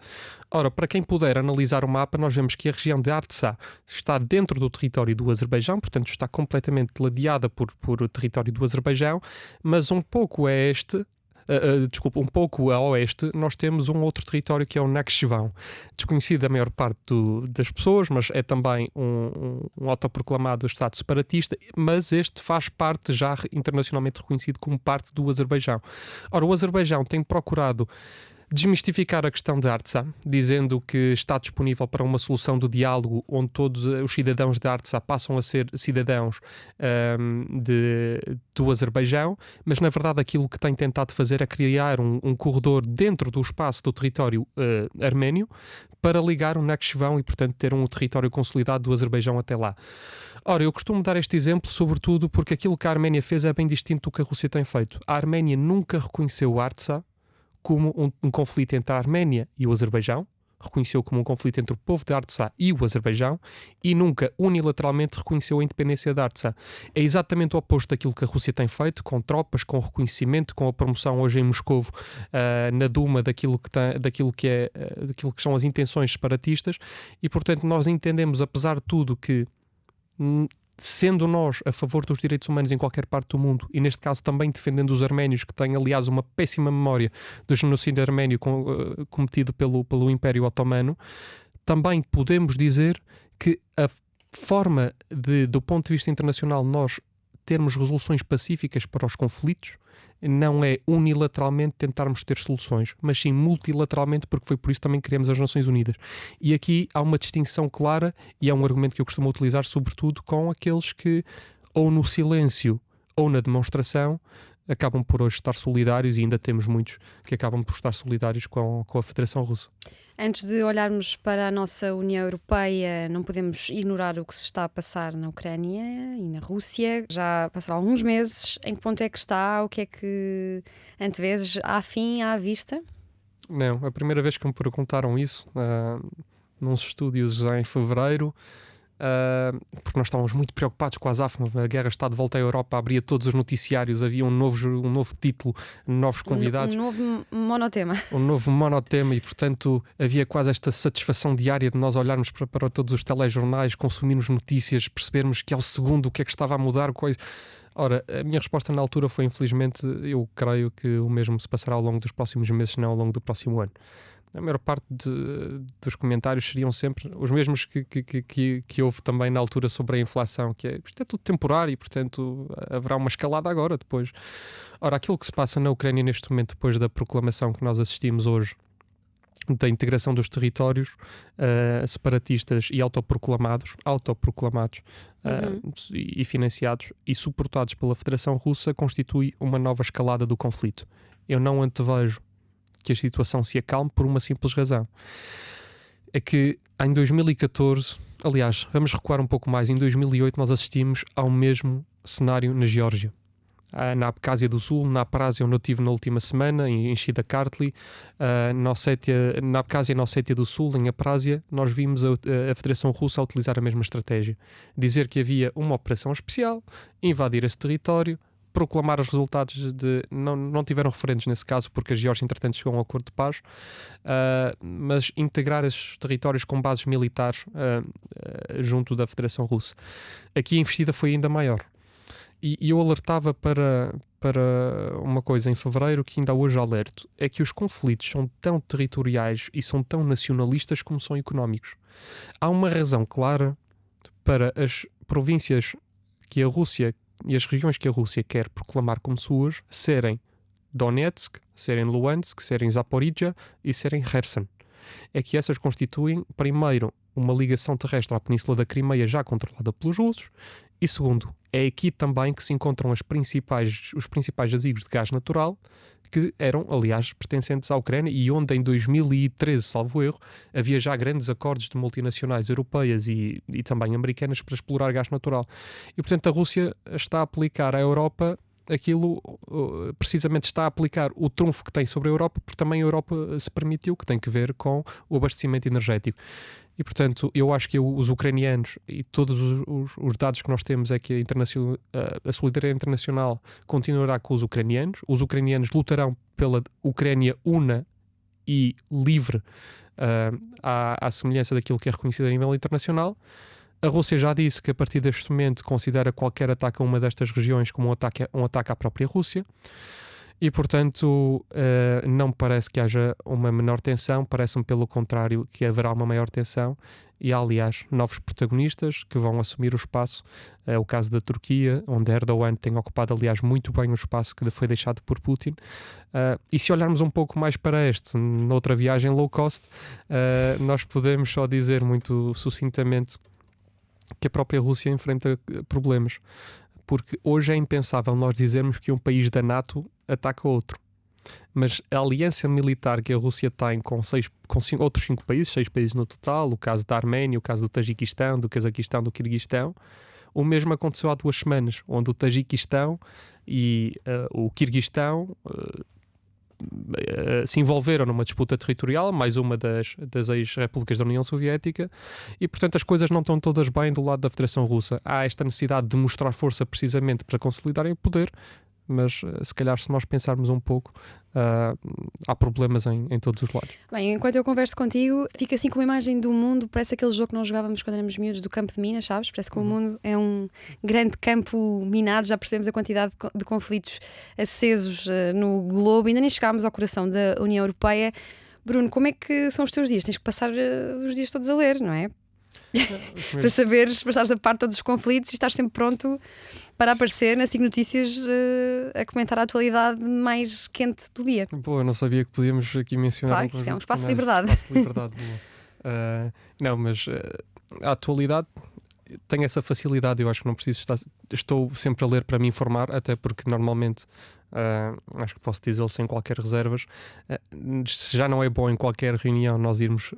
Ora, para quem puder analisar o mapa, nós vemos que a região de Artsakh está dentro do território do Azerbaijão, portanto está completamente ladeada por território do Azerbaijão, mas um pouco a este... um pouco a oeste, nós temos um outro território que é o Nakhchivan, desconhecido da maior parte das pessoas, mas é também um autoproclamado Estado separatista, mas este faz parte já internacionalmente reconhecido como parte do Azerbaijão. Ora, o Azerbaijão tem procurado desmistificar a questão de Artsakh, dizendo que está disponível para uma solução do diálogo onde todos os cidadãos de Artsakh passam a ser cidadãos do Azerbaijão, mas na verdade aquilo que tem tentado fazer é criar um corredor dentro do espaço do território arménio para ligar o Nakhchivan e, portanto, ter um território consolidado do Azerbaijão até lá. Ora, eu costumo dar este exemplo sobretudo porque aquilo que a Arménia fez é bem distinto do que a Rússia tem feito. A Arménia nunca reconheceu Artsakh como um conflito entre a Arménia e o Azerbaijão, reconheceu como um conflito entre o povo de Artsakh e o Azerbaijão e nunca unilateralmente reconheceu a independência de Artsakh. É exatamente o oposto daquilo que a Rússia tem feito, com tropas, com reconhecimento, com a promoção hoje em Moscovo na Duma daquilo que são as intenções separatistas, e portanto nós entendemos, apesar de tudo, que sendo nós a favor dos direitos humanos em qualquer parte do mundo, e neste caso também defendendo os arménios, que têm aliás uma péssima memória do genocídio arménio cometido pelo Império Otomano, também podemos dizer que a forma do ponto de vista internacional nós termos resoluções pacíficas para os conflitos não é unilateralmente tentarmos ter soluções, mas sim multilateralmente, porque foi por isso também que criamos as Nações Unidas. E aqui há uma distinção clara, e é um argumento que eu costumo utilizar sobretudo com aqueles que, ou no silêncio ou na demonstração, acabam por hoje estar solidários, e ainda temos muitos que acabam por estar solidários com a Federação Russa. Antes de olharmos para a nossa União Europeia, não podemos ignorar o que se está a passar na Ucrânia e na Rússia. Já passaram alguns meses. Em que ponto é que está? O que é que antevês? Há fim à vista? Não, a primeira vez que me perguntaram isso, nos estúdios em fevereiro, porque nós estávamos muito preocupados com a Azaf, a guerra está de volta à Europa, abria todos os noticiários, havia um novo título, novos convidados. Um novo monotema. Um novo monotema, e portanto havia quase esta satisfação diária de nós olharmos para todos os telejornais, consumirmos notícias, percebermos que ao segundo o que é que estava a mudar, coisa. Ora, a minha resposta na altura foi, infelizmente, eu creio que o mesmo se passará ao longo dos próximos meses, não ao longo do próximo ano. A maior parte dos comentários seriam sempre os mesmos que houve também na altura sobre a inflação, que isto é tudo temporário e, portanto, haverá uma escalada agora, depois. Ora, aquilo que se passa na Ucrânia neste momento, depois da proclamação que nós assistimos hoje, da integração dos territórios separatistas e autoproclamados e financiados e suportados pela Federação Russa, constitui uma nova escalada do conflito. Eu não antevejo que a situação se acalme por uma simples razão. É que em 2014, aliás, vamos recuar um pouco mais, em 2008 nós assistimos ao mesmo cenário na Geórgia. Na Abcásia do Sul, na Abcásia onde eu estive na última semana, em Shida-Kartli, na Abcásia e na Ossétia do Sul, em Abcásia, nós vimos a Federação Russa a utilizar a mesma estratégia. Dizer que havia uma operação especial, invadir esse território, proclamar os resultados não tiveram referentes nesse caso, porque a Geórgia entretanto chegou a um acordo de paz, mas integrar esses territórios com bases militares junto da Federação Russa. Aqui a investida foi ainda maior. E eu alertava para uma coisa em fevereiro que ainda hoje alerto, é que os conflitos são tão territoriais e são tão nacionalistas como são económicos. Há uma razão clara para as províncias que a Rússia e as regiões que a Rússia quer proclamar como suas serem Donetsk, serem Luhansk, serem Zaporizhia e serem Kherson. É que essas constituem, primeiro, uma ligação terrestre à Península da Crimeia já controlada pelos russos, e segundo, é aqui também que se encontram os principais jazigos de gás natural, que eram, aliás, pertencentes à Ucrânia, e onde em 2013, salvo erro, havia já grandes acordos de multinacionais europeias e também americanas para explorar gás natural. E, portanto, a Rússia está a aplicar à Europa precisamente está a aplicar o trunfo que tem sobre a Europa, porque também a Europa se permitiu, que tem que ver com o abastecimento energético. E, portanto, eu acho que os ucranianos, e todos os dados que nós temos é que a solidariedade internacional continuará com os ucranianos lutarão pela Ucrânia una e livre, à semelhança daquilo que é reconhecido a nível internacional. A Rússia já disse que a partir deste momento considera qualquer ataque a uma destas regiões como um ataque à própria Rússia. E, portanto, não me parece que haja uma menor tensão, parece-me pelo contrário que haverá uma maior tensão, e há, aliás, novos protagonistas que vão assumir o espaço. É o caso da Turquia, onde Erdogan tem ocupado, aliás, muito bem o espaço que lhe foi deixado por Putin. E se olharmos um pouco mais para noutra viagem low cost, nós podemos só dizer muito sucintamente que a própria Rússia enfrenta problemas. Porque hoje é impensável nós dizermos que um país da NATO ataca outro. Mas a aliança militar que a Rússia tem com outros 5 países, 6 países no total, o caso da Arménia, o caso do Tajiquistão, do Cazaquistão, do Quirguistão, o mesmo aconteceu há 2 semanas, onde o Tajiquistão e o Quirguistão se envolveram numa disputa territorial, mais uma das ex-repúblicas da União Soviética, e portanto as coisas não estão todas bem do lado da Federação Russa. Há esta necessidade de mostrar força precisamente para consolidarem o poder, mas se calhar se nós pensarmos um pouco, há problemas em todos os lados. Bem, enquanto eu converso contigo, fica assim com uma imagem do mundo, parece aquele jogo que nós jogávamos quando éramos miúdos do campo de Minas, sabes? Parece que o mundo é um grande campo minado, já percebemos a quantidade de conflitos acesos no globo, ainda nem chegámos ao coração da União Europeia. Bruno, como é que são os teus dias? Tens que passar os dias todos a ler, não é? Para saberes, para estares a par de todos os conflitos e estar sempre pronto para aparecer na SIC Notícias a comentar a atualidade mais quente do dia. Pô, eu não sabia que podíamos aqui mencionar. Claro, que isto é um espaço de liberdade. Espaço de liberdade. Não, mas a atualidade tem essa facilidade, eu acho que não preciso estar. Estou sempre a ler para me informar, até porque normalmente acho que posso dizê-lo sem qualquer reservas. Se já não é bom em qualquer reunião nós irmos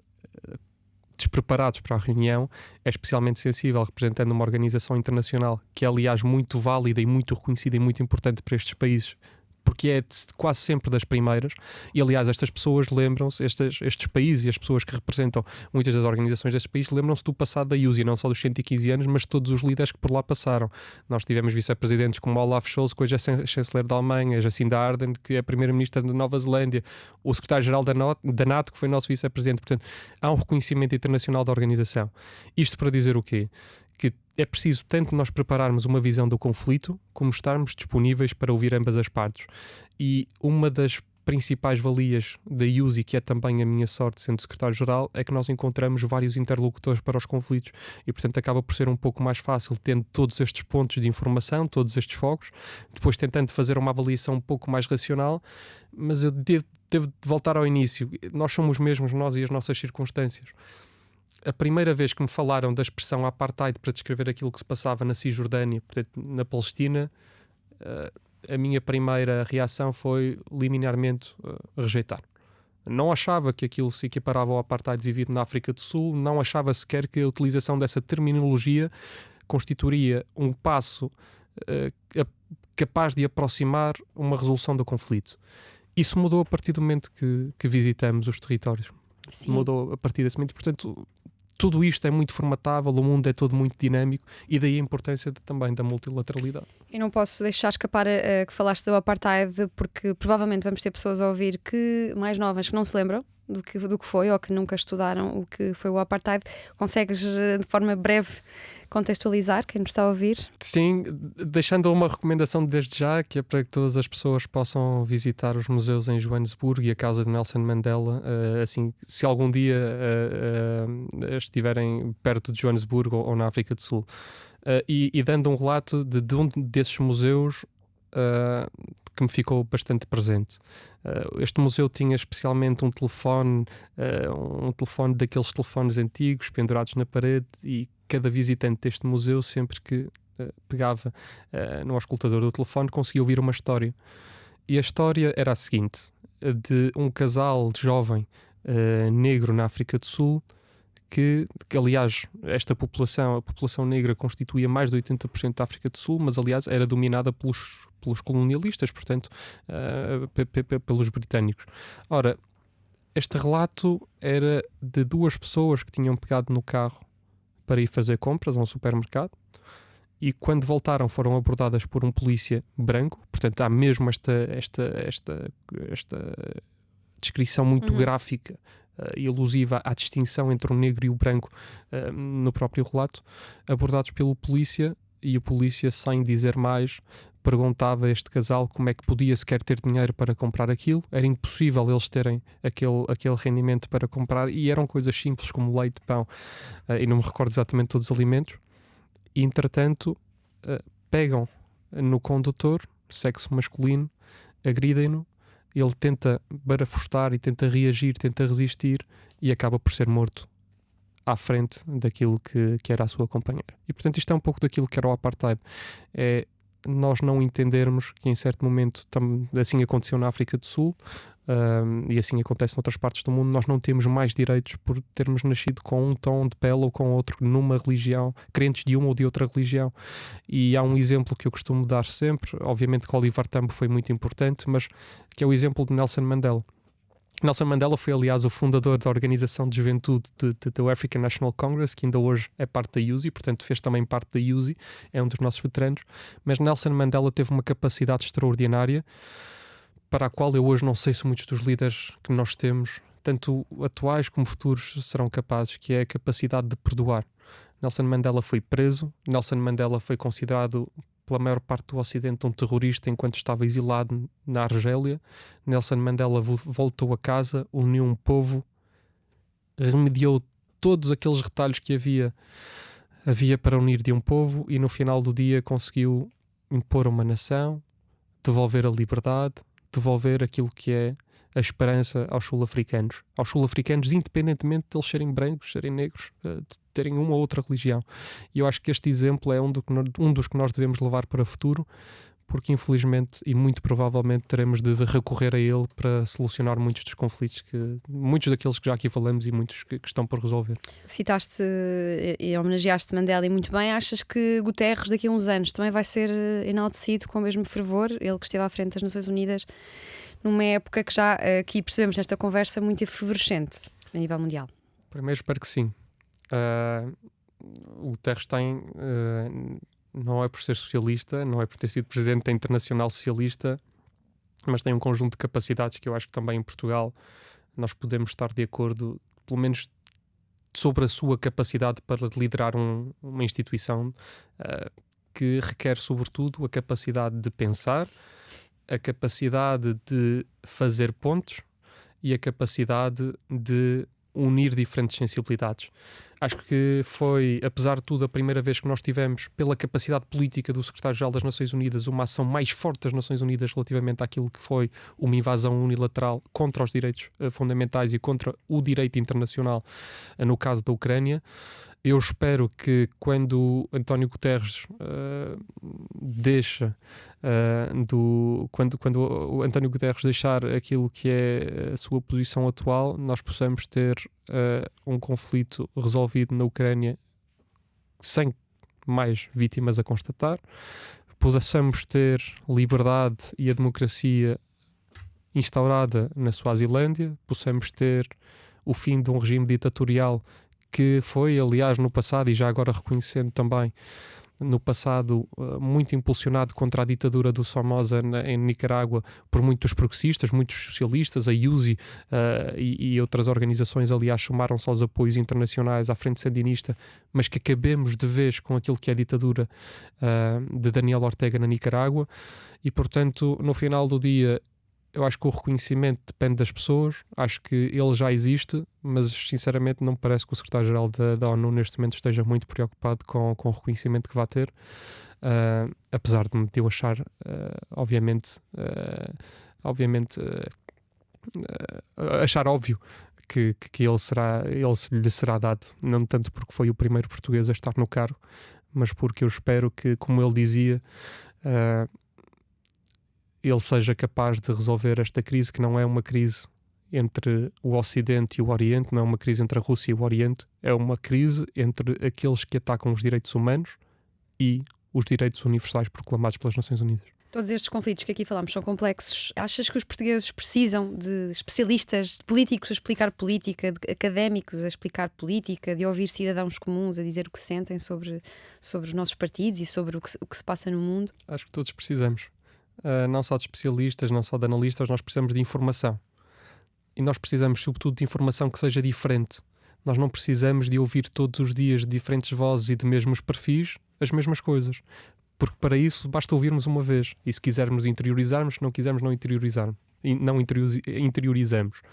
despreparados para a reunião, é especialmente sensível representando uma organização internacional que é aliás muito válida e muito reconhecida e muito importante para estes países, porque é quase sempre das primeiras, e aliás estas pessoas lembram-se, estes países e as pessoas que representam muitas das organizações destes países lembram-se do passado da USI, não só dos 115 anos, mas de todos os líderes que por lá passaram. Nós tivemos vice-presidentes como Olaf Scholz, que hoje é chanceler da Alemanha, a Jacinda Ardern, que é primeira-ministra da Nova Zelândia, o secretário-geral da NATO, que foi nosso vice-presidente. Portanto, há um reconhecimento internacional da organização. Isto para dizer o quê? Que é preciso tanto nós prepararmos uma visão do conflito, como estarmos disponíveis para ouvir ambas as partes. E uma das principais valias da USI, que é também a minha sorte sendo secretário-geral, é que nós encontramos vários interlocutores para os conflitos e, portanto, acaba por ser um pouco mais fácil, tendo todos estes pontos de informação, todos estes focos, depois tentando fazer uma avaliação um pouco mais racional, mas eu devo voltar ao início. Nós somos mesmos nós e as nossas circunstâncias. A primeira vez que me falaram da expressão apartheid para descrever aquilo que se passava na Cisjordânia, portanto, na Palestina, a minha primeira reação foi liminarmente rejeitar. Não achava que aquilo se equiparava ao apartheid vivido na África do Sul, não achava sequer que a utilização dessa terminologia constituiria um passo capaz de aproximar uma resolução do conflito. Isso mudou a partir do momento que visitamos os territórios. Sim. Mudou a partir desse momento. Portanto, tudo isto é muito formatável, o mundo é todo muito dinâmico e daí a importância também da multilateralidade. Eu não posso deixar escapar que falaste do apartheid, porque provavelmente vamos ter pessoas a ouvir mais novas que não se lembram do que foi ou que nunca estudaram o que foi o apartheid. Consegues de forma breve contextualizar quem nos está a ouvir? Sim, deixando uma recomendação desde já, que é para que todas as pessoas possam visitar os museus em Joanesburgo e a casa de Nelson Mandela, assim, se algum dia estiverem perto de Joanesburgo ou na África do Sul. E dando um relato de um desses museus que me ficou bastante presente. Este museu tinha especialmente um telefone daqueles telefones antigos pendurados na parede, e cada visitante deste museu, sempre que pegava no auscultador do telefone, conseguia ouvir uma história. E a história era a seguinte: de um casal jovem negro na África do Sul, que aliás, a população negra constituía mais de 80% da África do Sul, mas aliás era dominada pelos colonialistas, portanto, pelos britânicos. Ora, este relato era de duas pessoas que tinham pegado no carro para ir fazer compras a um supermercado, e quando voltaram foram abordadas por um polícia branco. Portanto, há mesmo esta descrição muito gráfica e alusiva à distinção entre o negro e o branco no próprio relato, abordados pelo polícia, e o polícia, sem dizer mais, perguntava a este casal como é que podia sequer ter dinheiro para comprar aquilo. Era impossível eles terem aquele rendimento para comprar, e eram coisas simples como leite, pão, e não me recordo exatamente todos os alimentos. E, entretanto, pegam no condutor, sexo masculino, agridem-no. Ele tenta barafustar e tenta reagir, tenta resistir, e acaba por ser morto à frente daquilo que era a sua companheira. E, portanto, isto é um pouco daquilo que era o apartheid. É nós não entendermos que em certo momento, assim aconteceu na África do Sul, e assim acontece noutras partes do mundo, nós não temos mais direitos por termos nascido com um tom de pele ou com outro, numa religião, crentes de uma ou de outra religião. E há um exemplo que eu costumo dar sempre, obviamente que Oliver Tambo foi muito importante, mas que é o exemplo de Nelson Mandela. Nelson Mandela foi, aliás, o fundador da Organização de Juventude do African National Congress, que ainda hoje é parte da USI, portanto fez também parte da USI, é um dos nossos veteranos, mas Nelson Mandela teve uma capacidade extraordinária, para a qual eu hoje não sei se muitos dos líderes que nós temos, tanto atuais como futuros, serão capazes, que é a capacidade de perdoar. Nelson Mandela foi preso, Nelson Mandela foi considerado pela maior parte do Ocidente um terrorista enquanto estava exilado na Argélia. Nelson Mandela voltou a casa, uniu um povo, remediou todos aqueles retalhos que havia para unir de um povo e no final do dia conseguiu impor uma nação, devolver a liberdade, devolver aquilo que é a esperança aos sul-africanos, independentemente de eles serem brancos, serem negros, de terem uma ou outra religião. E eu acho que este exemplo é um dos que nós devemos levar para o futuro, porque infelizmente e muito provavelmente teremos de recorrer a ele para solucionar muitos dos conflitos, muitos daqueles que já aqui falamos e muitos que estão por resolver. Citaste e homenageaste Mandela e muito bem. Achas que Guterres daqui a uns anos também vai ser enaltecido com o mesmo fervor? Ele que esteve à frente das Nações Unidas numa época que já aqui percebemos nesta conversa muito efervescente a nível mundial. Primeiro espero que sim. O Guterres tem, não é por ser socialista, não é por ter sido presidente da Internacional Socialista, mas tem um conjunto de capacidades que eu acho que também em Portugal nós podemos estar de acordo, pelo menos sobre a sua capacidade para liderar uma instituição que requer sobretudo a capacidade de pensar, a capacidade de fazer pontos e a capacidade de unir diferentes sensibilidades. Acho que foi, apesar de tudo, a primeira vez que nós tivemos, pela capacidade política do Secretário-Geral das Nações Unidas, uma ação mais forte das Nações Unidas relativamente àquilo que foi uma invasão unilateral contra os direitos fundamentais e contra o direito internacional, no caso da Ucrânia. Eu espero que quando António Guterres quando o António Guterres deixar aquilo que é a sua posição atual, nós possamos ter um conflito resolvido na Ucrânia sem mais vítimas a constatar, possamos ter liberdade e a democracia instaurada na Suazilândia, possamos ter o fim de um regime ditatorial que foi, aliás, no passado, e já agora reconhecendo também, no passado, muito impulsionado contra a ditadura do Somoza em Nicarágua por muitos progressistas, muitos socialistas, a USI e outras organizações, aliás, somaram-se aos apoios internacionais à frente sandinista, mas que acabemos de vez com aquilo que é a ditadura de Daniel Ortega na Nicarágua. E, portanto, no final do dia, eu acho que o reconhecimento depende das pessoas, acho que ele já existe, mas sinceramente não me parece que o secretário-geral da ONU neste momento esteja muito preocupado com o reconhecimento que vai ter, apesar de eu achar, achar óbvio que ele lhe será dado, não tanto porque foi o primeiro português a estar no cargo, mas porque eu espero que, como ele dizia, ele seja capaz de resolver esta crise, que não é uma crise entre o Ocidente e o Oriente, não é uma crise entre a Rússia e o Oriente, é uma crise entre aqueles que atacam os direitos humanos e os direitos universais proclamados pelas Nações Unidas. Todos estes conflitos que aqui falamos são complexos. Achas que os portugueses precisam de especialistas, de políticos a explicar política, de académicos a explicar política, de ouvir cidadãos comuns a dizer o que sentem sobre os nossos partidos e sobre o que se passa no mundo? Acho que todos precisamos. Não só de especialistas, não só de analistas, nós precisamos de informação. E nós precisamos, sobretudo, de informação que seja diferente. Nós não precisamos de ouvir todos os dias de diferentes vozes e de mesmos perfis as mesmas coisas. Porque para isso basta ouvirmos uma vez. E se quisermos interiorizarmos, se não quisermos não interiorizarmos. Interiorizamos.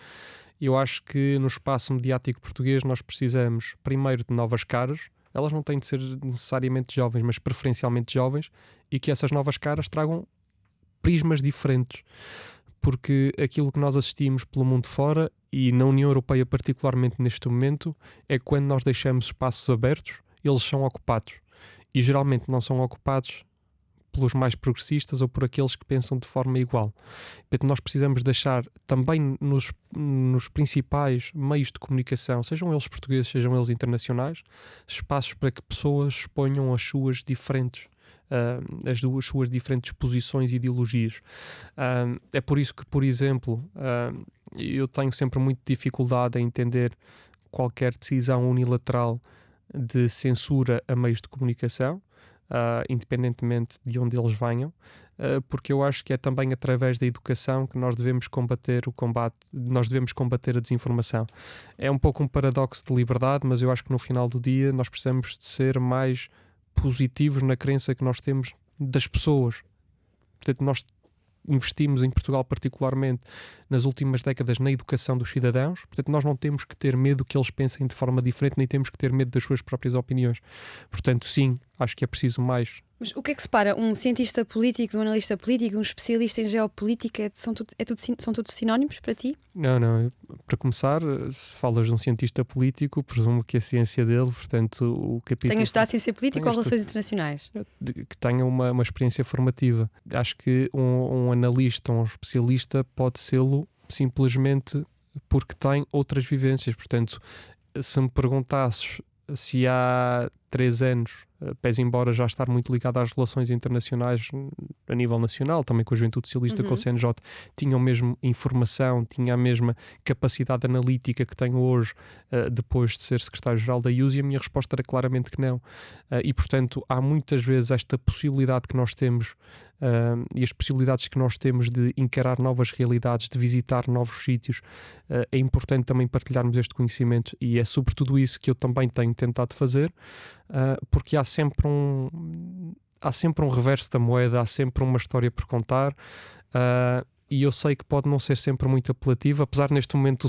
Eu acho que no espaço mediático português nós precisamos, primeiro, de novas caras. Elas não têm de ser necessariamente jovens, mas preferencialmente jovens. E que essas novas caras tragam prismas diferentes, porque aquilo que nós assistimos pelo mundo fora e na União Europeia particularmente neste momento é que quando nós deixamos espaços abertos, eles são ocupados e geralmente não são ocupados pelos mais progressistas ou por aqueles que pensam de forma igual. Portanto, nós precisamos deixar também nos principais meios de comunicação, sejam eles portugueses, sejam eles internacionais, espaços para que pessoas exponham as suas diferentes suas diferentes posições e ideologias. É por isso que, por exemplo, eu tenho sempre muita dificuldade em entender qualquer decisão unilateral de censura a meios de comunicação, independentemente de onde eles venham, porque eu acho que é também através da educação que nós devemos combater a desinformação. É um pouco um paradoxo de liberdade, mas eu acho que no final do dia nós precisamos de ser mais positivos na crença que nós temos das pessoas. Portanto, nós investimos em Portugal particularmente nas últimas décadas na educação dos cidadãos, portanto nós não temos que ter medo que eles pensem de forma diferente, nem temos que ter medo das suas próprias opiniões. Portanto, sim, acho que é preciso mais. Mas o que é que separa um cientista político de um analista político, um especialista em geopolítica? São todos sinónimos para ti? Não. Para começar, se falas de um cientista político, presumo que a ciência dele, portanto, o capítulo... Tenha estudado ciência política ou relações internacionais? Que tenha uma experiência formativa. Acho que um analista, um especialista pode sê-lo simplesmente porque tem outras vivências. Portanto, se me perguntasses se há 3 anos, pese embora já estar muito ligado às relações internacionais a nível nacional, também com a Juventude Socialista, com o CNJ, tinham mesmo informação, tinha a mesma capacidade analítica que tenho hoje, depois de ser secretário-geral da IUS, e a minha resposta era claramente que não. E, portanto, há muitas vezes esta possibilidade que nós temos, e as possibilidades que nós temos de encarar novas realidades, de visitar novos sítios, é importante também partilharmos este conhecimento, e é sobretudo isso que eu também tenho tentado fazer, porque há sempre um reverso da moeda, há sempre uma história por contar, e eu sei que pode não ser sempre muito apelativo, apesar neste momento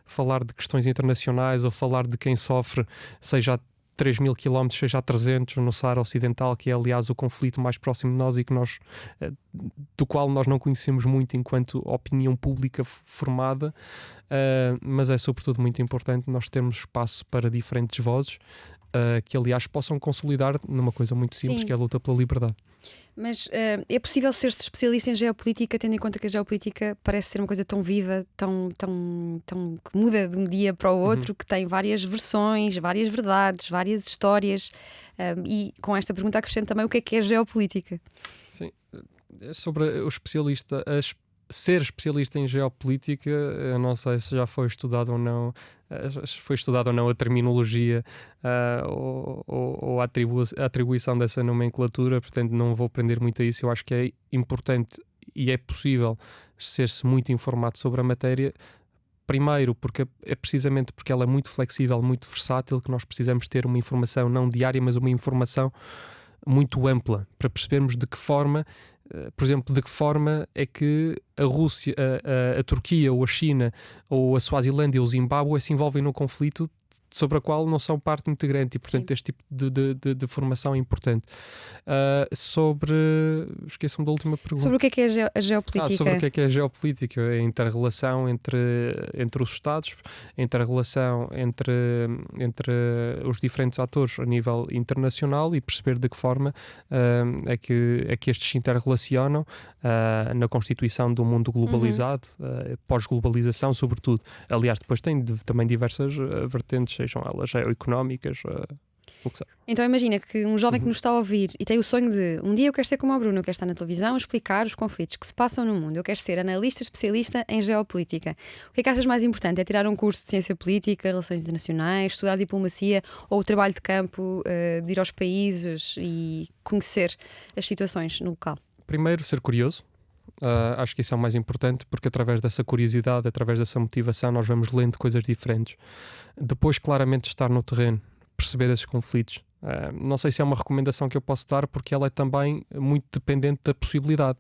falar de questões internacionais ou falar de quem sofre, seja a 3.000 km, seja a 300 no Saara Ocidental, que é aliás o conflito mais próximo de nós e que do qual nós não conhecemos muito enquanto opinião pública formada, mas é sobretudo muito importante nós termos espaço para diferentes vozes, que aliás possam consolidar numa coisa muito simples, Sim. que é a luta pela liberdade. Mas é possível ser-se especialista em geopolítica, tendo em conta que a geopolítica parece ser uma coisa tão viva, tão que muda de um dia para o outro, que tem várias versões, várias verdades, várias histórias, e com esta pergunta acrescento também o que é geopolítica. Sim, sobre o especialista, ser especialista em geopolítica, eu não sei se já foi estudado ou não, a terminologia ou a atribuição dessa nomenclatura, portanto não vou aprender muito a isso. Eu acho que é importante e é possível ser-se muito informado sobre a matéria. Primeiro, porque é precisamente porque ela é muito flexível, muito versátil, que nós precisamos ter uma informação não diária, mas uma informação muito ampla, para percebermos de que forma, por exemplo, de que forma é que a Rússia, a Turquia ou a China ou a Suazilândia ou o Zimbábue se envolvem no conflito sobre a qual não são parte integrante, e portanto Sim. este tipo de formação é importante. Esqueçam-me da última pergunta. Sobre o que é a geopolítica? Sobre o que é a geopolítica, a inter-relação entre os Estados, a inter-relação entre os diferentes atores a nível internacional, e perceber de que forma é que estes se interrelacionam na constituição do mundo globalizado, pós-globalização sobretudo. Aliás, depois tem também diversas vertentes, sejam elas geoeconómicas, o que seja. Então imagina que um jovem que nos está a ouvir e tem o sonho de um dia eu quero ser como o Bruno, eu quero estar na televisão a explicar os conflitos que se passam no mundo, eu quero ser analista especialista em geopolítica. O que é que achas mais importante? É tirar um curso de ciência política, relações internacionais, estudar diplomacia, ou o trabalho de campo, de ir aos países e conhecer as situações no local? Primeiro, ser curioso. Acho que isso é o mais importante, porque através dessa curiosidade, através dessa motivação, nós vamos lendo coisas diferentes. Depois, claramente, estar no terreno, perceber esses conflitos. Não sei se é uma recomendação que eu posso dar, porque ela é também muito dependente da possibilidade.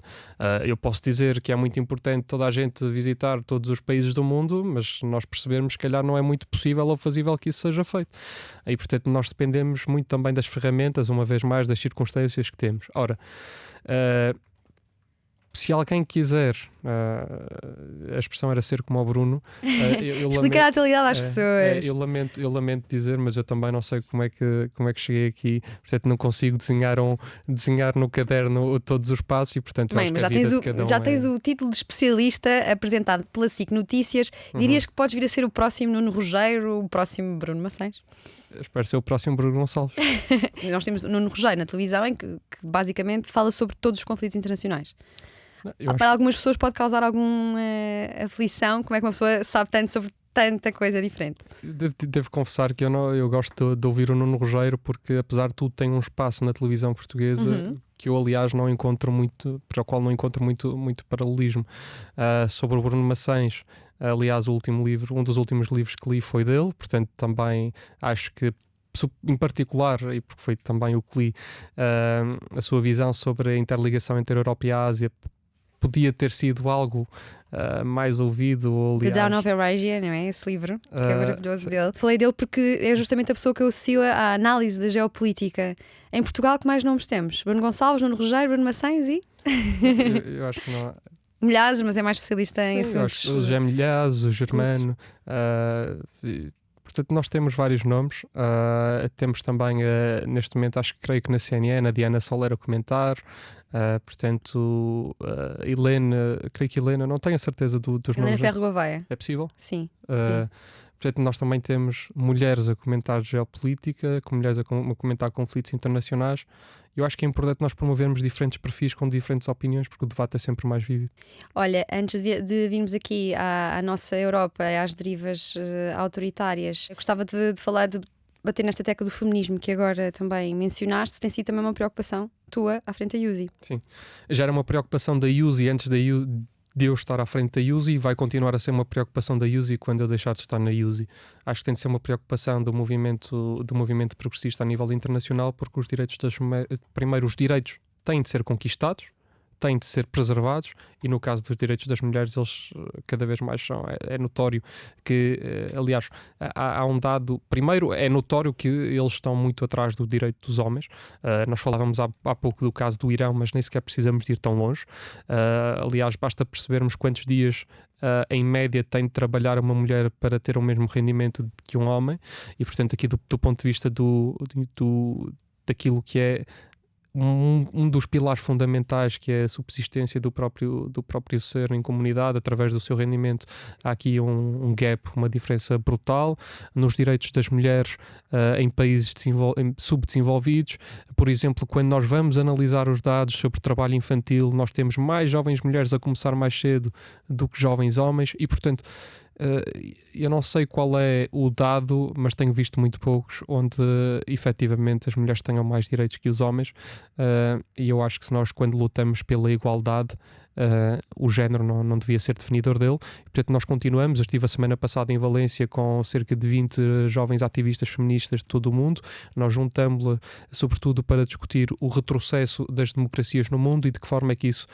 Eu posso dizer que é muito importante toda a gente visitar todos os países do mundo, mas nós percebermos que, calhar, não é muito possível ou fazível que isso seja feito. E, portanto, nós dependemos muito também das ferramentas, uma vez mais, das circunstâncias que temos. Ora, se alguém quiser, a expressão era ser como o Bruno, eu Explicar a atualidade às lamento, pessoas. eu lamento dizer, mas eu também não sei como é que cheguei aqui, portanto não consigo desenhar no caderno todos os passos e portanto eu Bem, acho mas que a vida de cada um já tens o título de especialista apresentado pela SIC Notícias. Dirias que podes vir a ser o próximo Nuno Rogério, o próximo Bruno Maçães? Espero ser o próximo Bruno Gonçalves. Nós temos o Nuno Rogério na televisão que basicamente fala sobre todos os conflitos internacionais. Para algumas pessoas pode causar alguma aflição. Como é que uma pessoa sabe tanto sobre tanta coisa diferente? Devo confessar que eu gosto de ouvir o Nuno Rogério porque apesar de tudo tem um espaço na televisão portuguesa que eu aliás não encontro muito, para o qual não encontro muito paralelismo. Sobre o Bruno Maçães, aliás um dos últimos livros que li foi dele, portanto também acho que em particular, e porque foi também o que li, a sua visão sobre a interligação entre a Europa e a Ásia podia ter sido algo mais ouvido. Aliás, The Dawn of Eurasia, não é? Esse livro, que é maravilhoso dele. Falei dele porque é justamente a pessoa que eu associo à análise da geopolítica. Em Portugal, que mais nomes temos? Bruno Gonçalves, Nuno Rogério, Bruno Maçães e... eu acho que não há... Milhares, mas é mais especialista em assuntos. O José Milhazes, o Germano. Portanto, nós temos vários nomes. Temos também, neste momento, creio que na CNN, a Diana Soler a comentar. Portanto, Helena, creio que Helena, não tenho a certeza dos nomes. Helena Ferro Gouveia. É possível? Sim. Portanto, nós também temos mulheres a comentar geopolítica, mulheres a comentar conflitos internacionais. Eu acho que é importante nós promovermos diferentes perfis com diferentes opiniões, porque o debate é sempre mais vívido. Olha, antes de virmos aqui à nossa Europa, às derivas autoritárias, eu gostava de falar, de bater nesta tecla do feminismo, que agora também mencionaste. Tem sido também uma preocupação tua à frente da USI. Sim, já era uma preocupação da USI antes de eu estar à frente da USI e vai continuar a ser uma preocupação da USI quando eu deixar de estar na USI. Acho que tem de ser uma preocupação do movimento progressista a nível internacional, porque os direitos primeiro, os direitos têm de ser conquistados, têm de ser preservados e no caso dos direitos das mulheres eles cada vez mais são. É notório que, aliás, há um dado, primeiro é notório que eles estão muito atrás do direito dos homens. Nós falávamos há pouco do caso do Irão, mas nem sequer precisamos de ir tão longe. Aliás, basta percebermos quantos dias em média tem de trabalhar uma mulher para ter o mesmo rendimento que um homem e portanto aqui do ponto de vista daquilo que é um dos pilares fundamentais, que é a subsistência do próprio ser em comunidade através do seu rendimento, há aqui um gap, uma diferença brutal nos direitos das mulheres em países subdesenvolvidos. Por exemplo, quando nós vamos analisar os dados sobre trabalho infantil, nós temos mais jovens mulheres a começar mais cedo do que jovens homens e portanto eu não sei qual é o dado, mas tenho visto muito poucos onde efetivamente as mulheres tenham mais direitos que os homens e eu acho que se nós, quando lutamos pela igualdade, o género não devia ser definidor dele. E, portanto, nós continuamos. Eu estive a semana passada em Valência com cerca de 20 jovens ativistas feministas de todo o mundo. Nós juntamos-la sobretudo para discutir o retrocesso das democracias no mundo e de que forma é que isso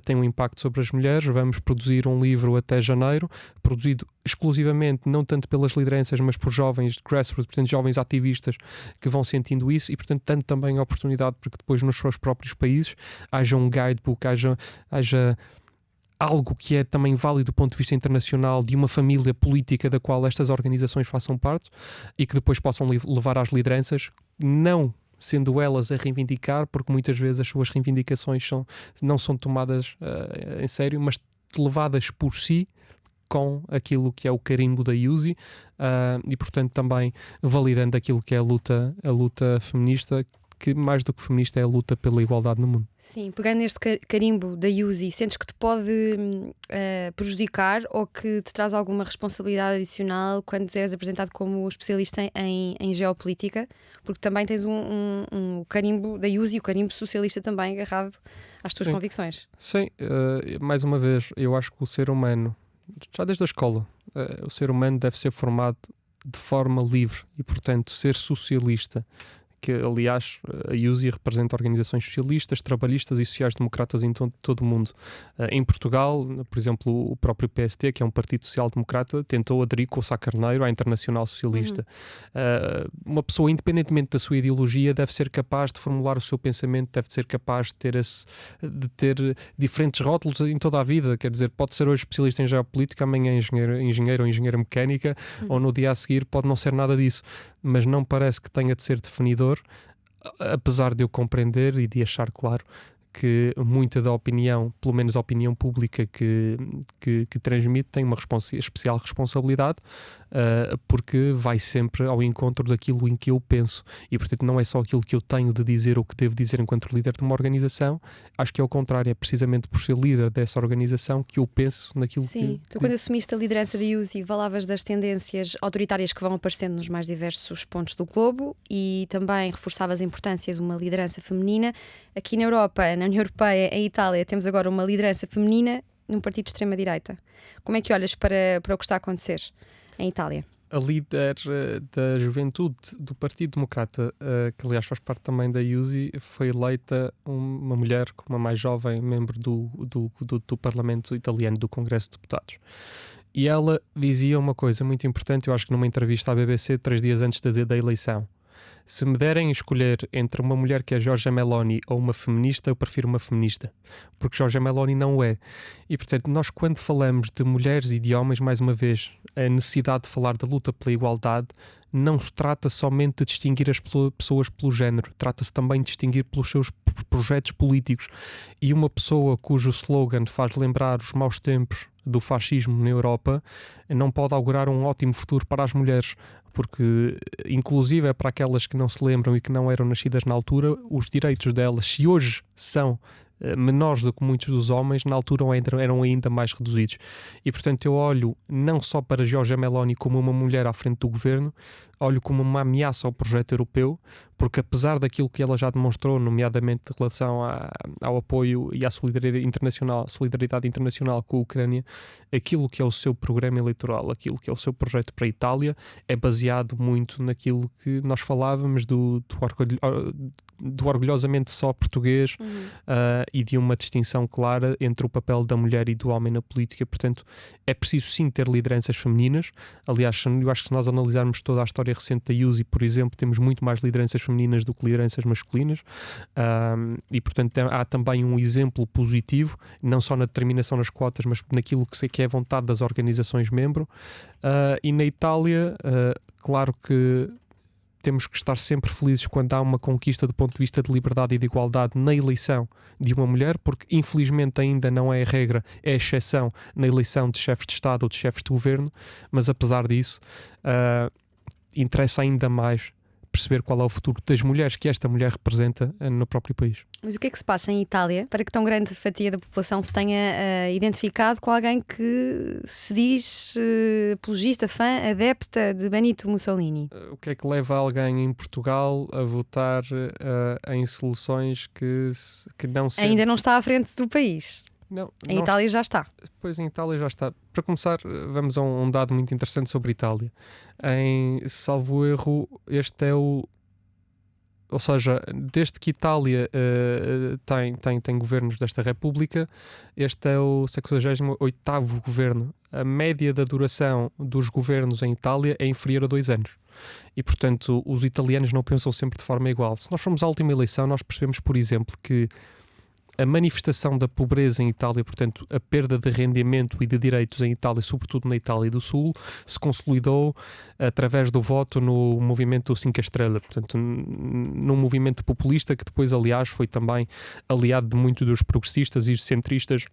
tem um impacto sobre as mulheres. Vamos produzir um livro até janeiro, produzido exclusivamente, não tanto pelas lideranças, mas por jovens de grassroots, portanto jovens ativistas que vão sentindo isso e, portanto, dando também a oportunidade para que depois nos seus próprios países haja um guidebook, haja algo que é também válido do ponto de vista internacional, de uma família política da qual estas organizações façam parte e que depois possam levar às lideranças, não sendo elas a reivindicar, porque muitas vezes as suas reivindicações não são tomadas em sério, mas levadas por si com aquilo que é o carimbo da USI e, portanto, também validando aquilo que é a luta feminista, que mais do que feminista é a luta pela igualdade no mundo. Sim, pegando neste carimbo da USI, sentes que te pode prejudicar ou que te traz alguma responsabilidade adicional quando és apresentado como especialista em geopolítica? Porque também tens um carimbo da USI, o carimbo socialista também agarrado às tuas convicções. Sim, mais uma vez, eu acho que o ser humano, já desde a escola, o ser humano deve ser formado de forma livre e, portanto, ser socialista, que aliás a IUSI representa organizações socialistas, trabalhistas e sociais-democratas em todo o mundo. Em Portugal, por exemplo, o próprio PST, que é um partido social-democrata, tentou aderir com o Sá Carneiro à Internacional Socialista. Uma pessoa, independentemente da sua ideologia, deve ser capaz de formular o seu pensamento, deve ser capaz de ter diferentes rótulos em toda a vida. Quer dizer, pode ser hoje especialista em geopolítica, amanhã engenheiro ou engenheira mecânica, ou no dia a seguir pode não ser nada disso. Mas não parece que tenha de ser definidor, apesar de eu compreender e de achar claro que muita da opinião, pelo menos a opinião pública que transmite, tem uma especial responsabilidade, porque vai sempre ao encontro daquilo em que eu penso, e portanto não é só aquilo que eu tenho de dizer ou que devo dizer enquanto líder de uma organização. Acho que é ao contrário, é precisamente por ser líder dessa organização que eu penso naquilo que... Sim, tu quando assumiste a liderança da IUSI falavas das tendências autoritárias que vão aparecendo nos mais diversos pontos do globo e também reforçavas a importância de uma liderança feminina. Aqui na Europa, na União Europeia, em Itália, temos agora uma liderança feminina num partido de extrema-direita. Como é que olhas para o que está a acontecer em Itália? A líder da juventude do Partido Democrata, que aliás faz parte também da IUSI, foi eleita uma mulher, uma mais jovem membro do Parlamento italiano, do Congresso de Deputados. E ela dizia uma coisa muito importante, eu acho que numa entrevista à BBC 3 dias antes da eleição: se me derem a escolher entre uma mulher que é Giorgia Meloni ou uma feminista, eu prefiro uma feminista, porque Giorgia Meloni não é. E portanto, nós quando falamos de mulheres e de homens, mais uma vez, a necessidade de falar da luta pela igualdade não se trata somente de distinguir as pessoas pelo género, trata-se também de distinguir pelos seus projetos políticos. E uma pessoa cujo slogan faz lembrar os maus tempos do fascismo na Europa não pode augurar um ótimo futuro para as mulheres, porque inclusive é para aquelas que não se lembram e que não eram nascidas na altura, os direitos delas, se hoje são menores do que muitos dos homens, na altura eram ainda mais reduzidos. E portanto eu olho não só para Giorgia Meloni como uma mulher à frente do governo, olho como uma ameaça ao projeto europeu, porque apesar daquilo que ela já demonstrou, nomeadamente em relação ao apoio e à solidariedade internacional com a Ucrânia, aquilo que é o seu programa eleitoral, aquilo que é o seu projeto para a Itália, é baseado muito naquilo que nós falávamos do orgulhosamente só português, e de uma distinção clara entre o papel da mulher e do homem na política. Portanto, é preciso sim ter lideranças femininas. Aliás, eu acho que se nós analisarmos toda a história recente da IUSI, por exemplo, temos muito mais lideranças femininas do que lideranças masculinas, e portanto há também um exemplo positivo, não só na determinação das cotas, mas naquilo que é a vontade das organizações membro. E na Itália, claro que temos que estar sempre felizes quando há uma conquista do ponto de vista de liberdade e de igualdade na eleição de uma mulher, porque infelizmente ainda não é a regra, é a exceção na eleição de chefes de Estado ou de chefes de governo, mas apesar disso, interessa ainda mais perceber qual é o futuro das mulheres que esta mulher representa no próprio país. Mas o que é que se passa em Itália para que tão grande fatia da população se tenha identificado com alguém que se diz apologista, fã, adepta de Benito Mussolini? O que é que leva alguém em Portugal a votar em soluções que não se... Ainda não está à frente do país. Não, em Itália já está. Pois, em Itália já está. Para começar, vamos a um dado muito interessante sobre a Itália. Em salvo erro, este é o... Ou seja, desde que Itália tem governos desta República, este é o 68º governo. A média da duração dos governos em Itália é inferior a 2 anos. E, portanto, os italianos não pensam sempre de forma igual. Se nós formos à última eleição, nós percebemos, por exemplo, que a manifestação da pobreza em Itália, portanto, a perda de rendimento e de direitos em Itália, sobretudo na Itália do Sul, se consolidou através do voto no movimento Cinque Stelle, portanto, num movimento populista que depois, aliás, foi também aliado de muitos dos progressistas e centristas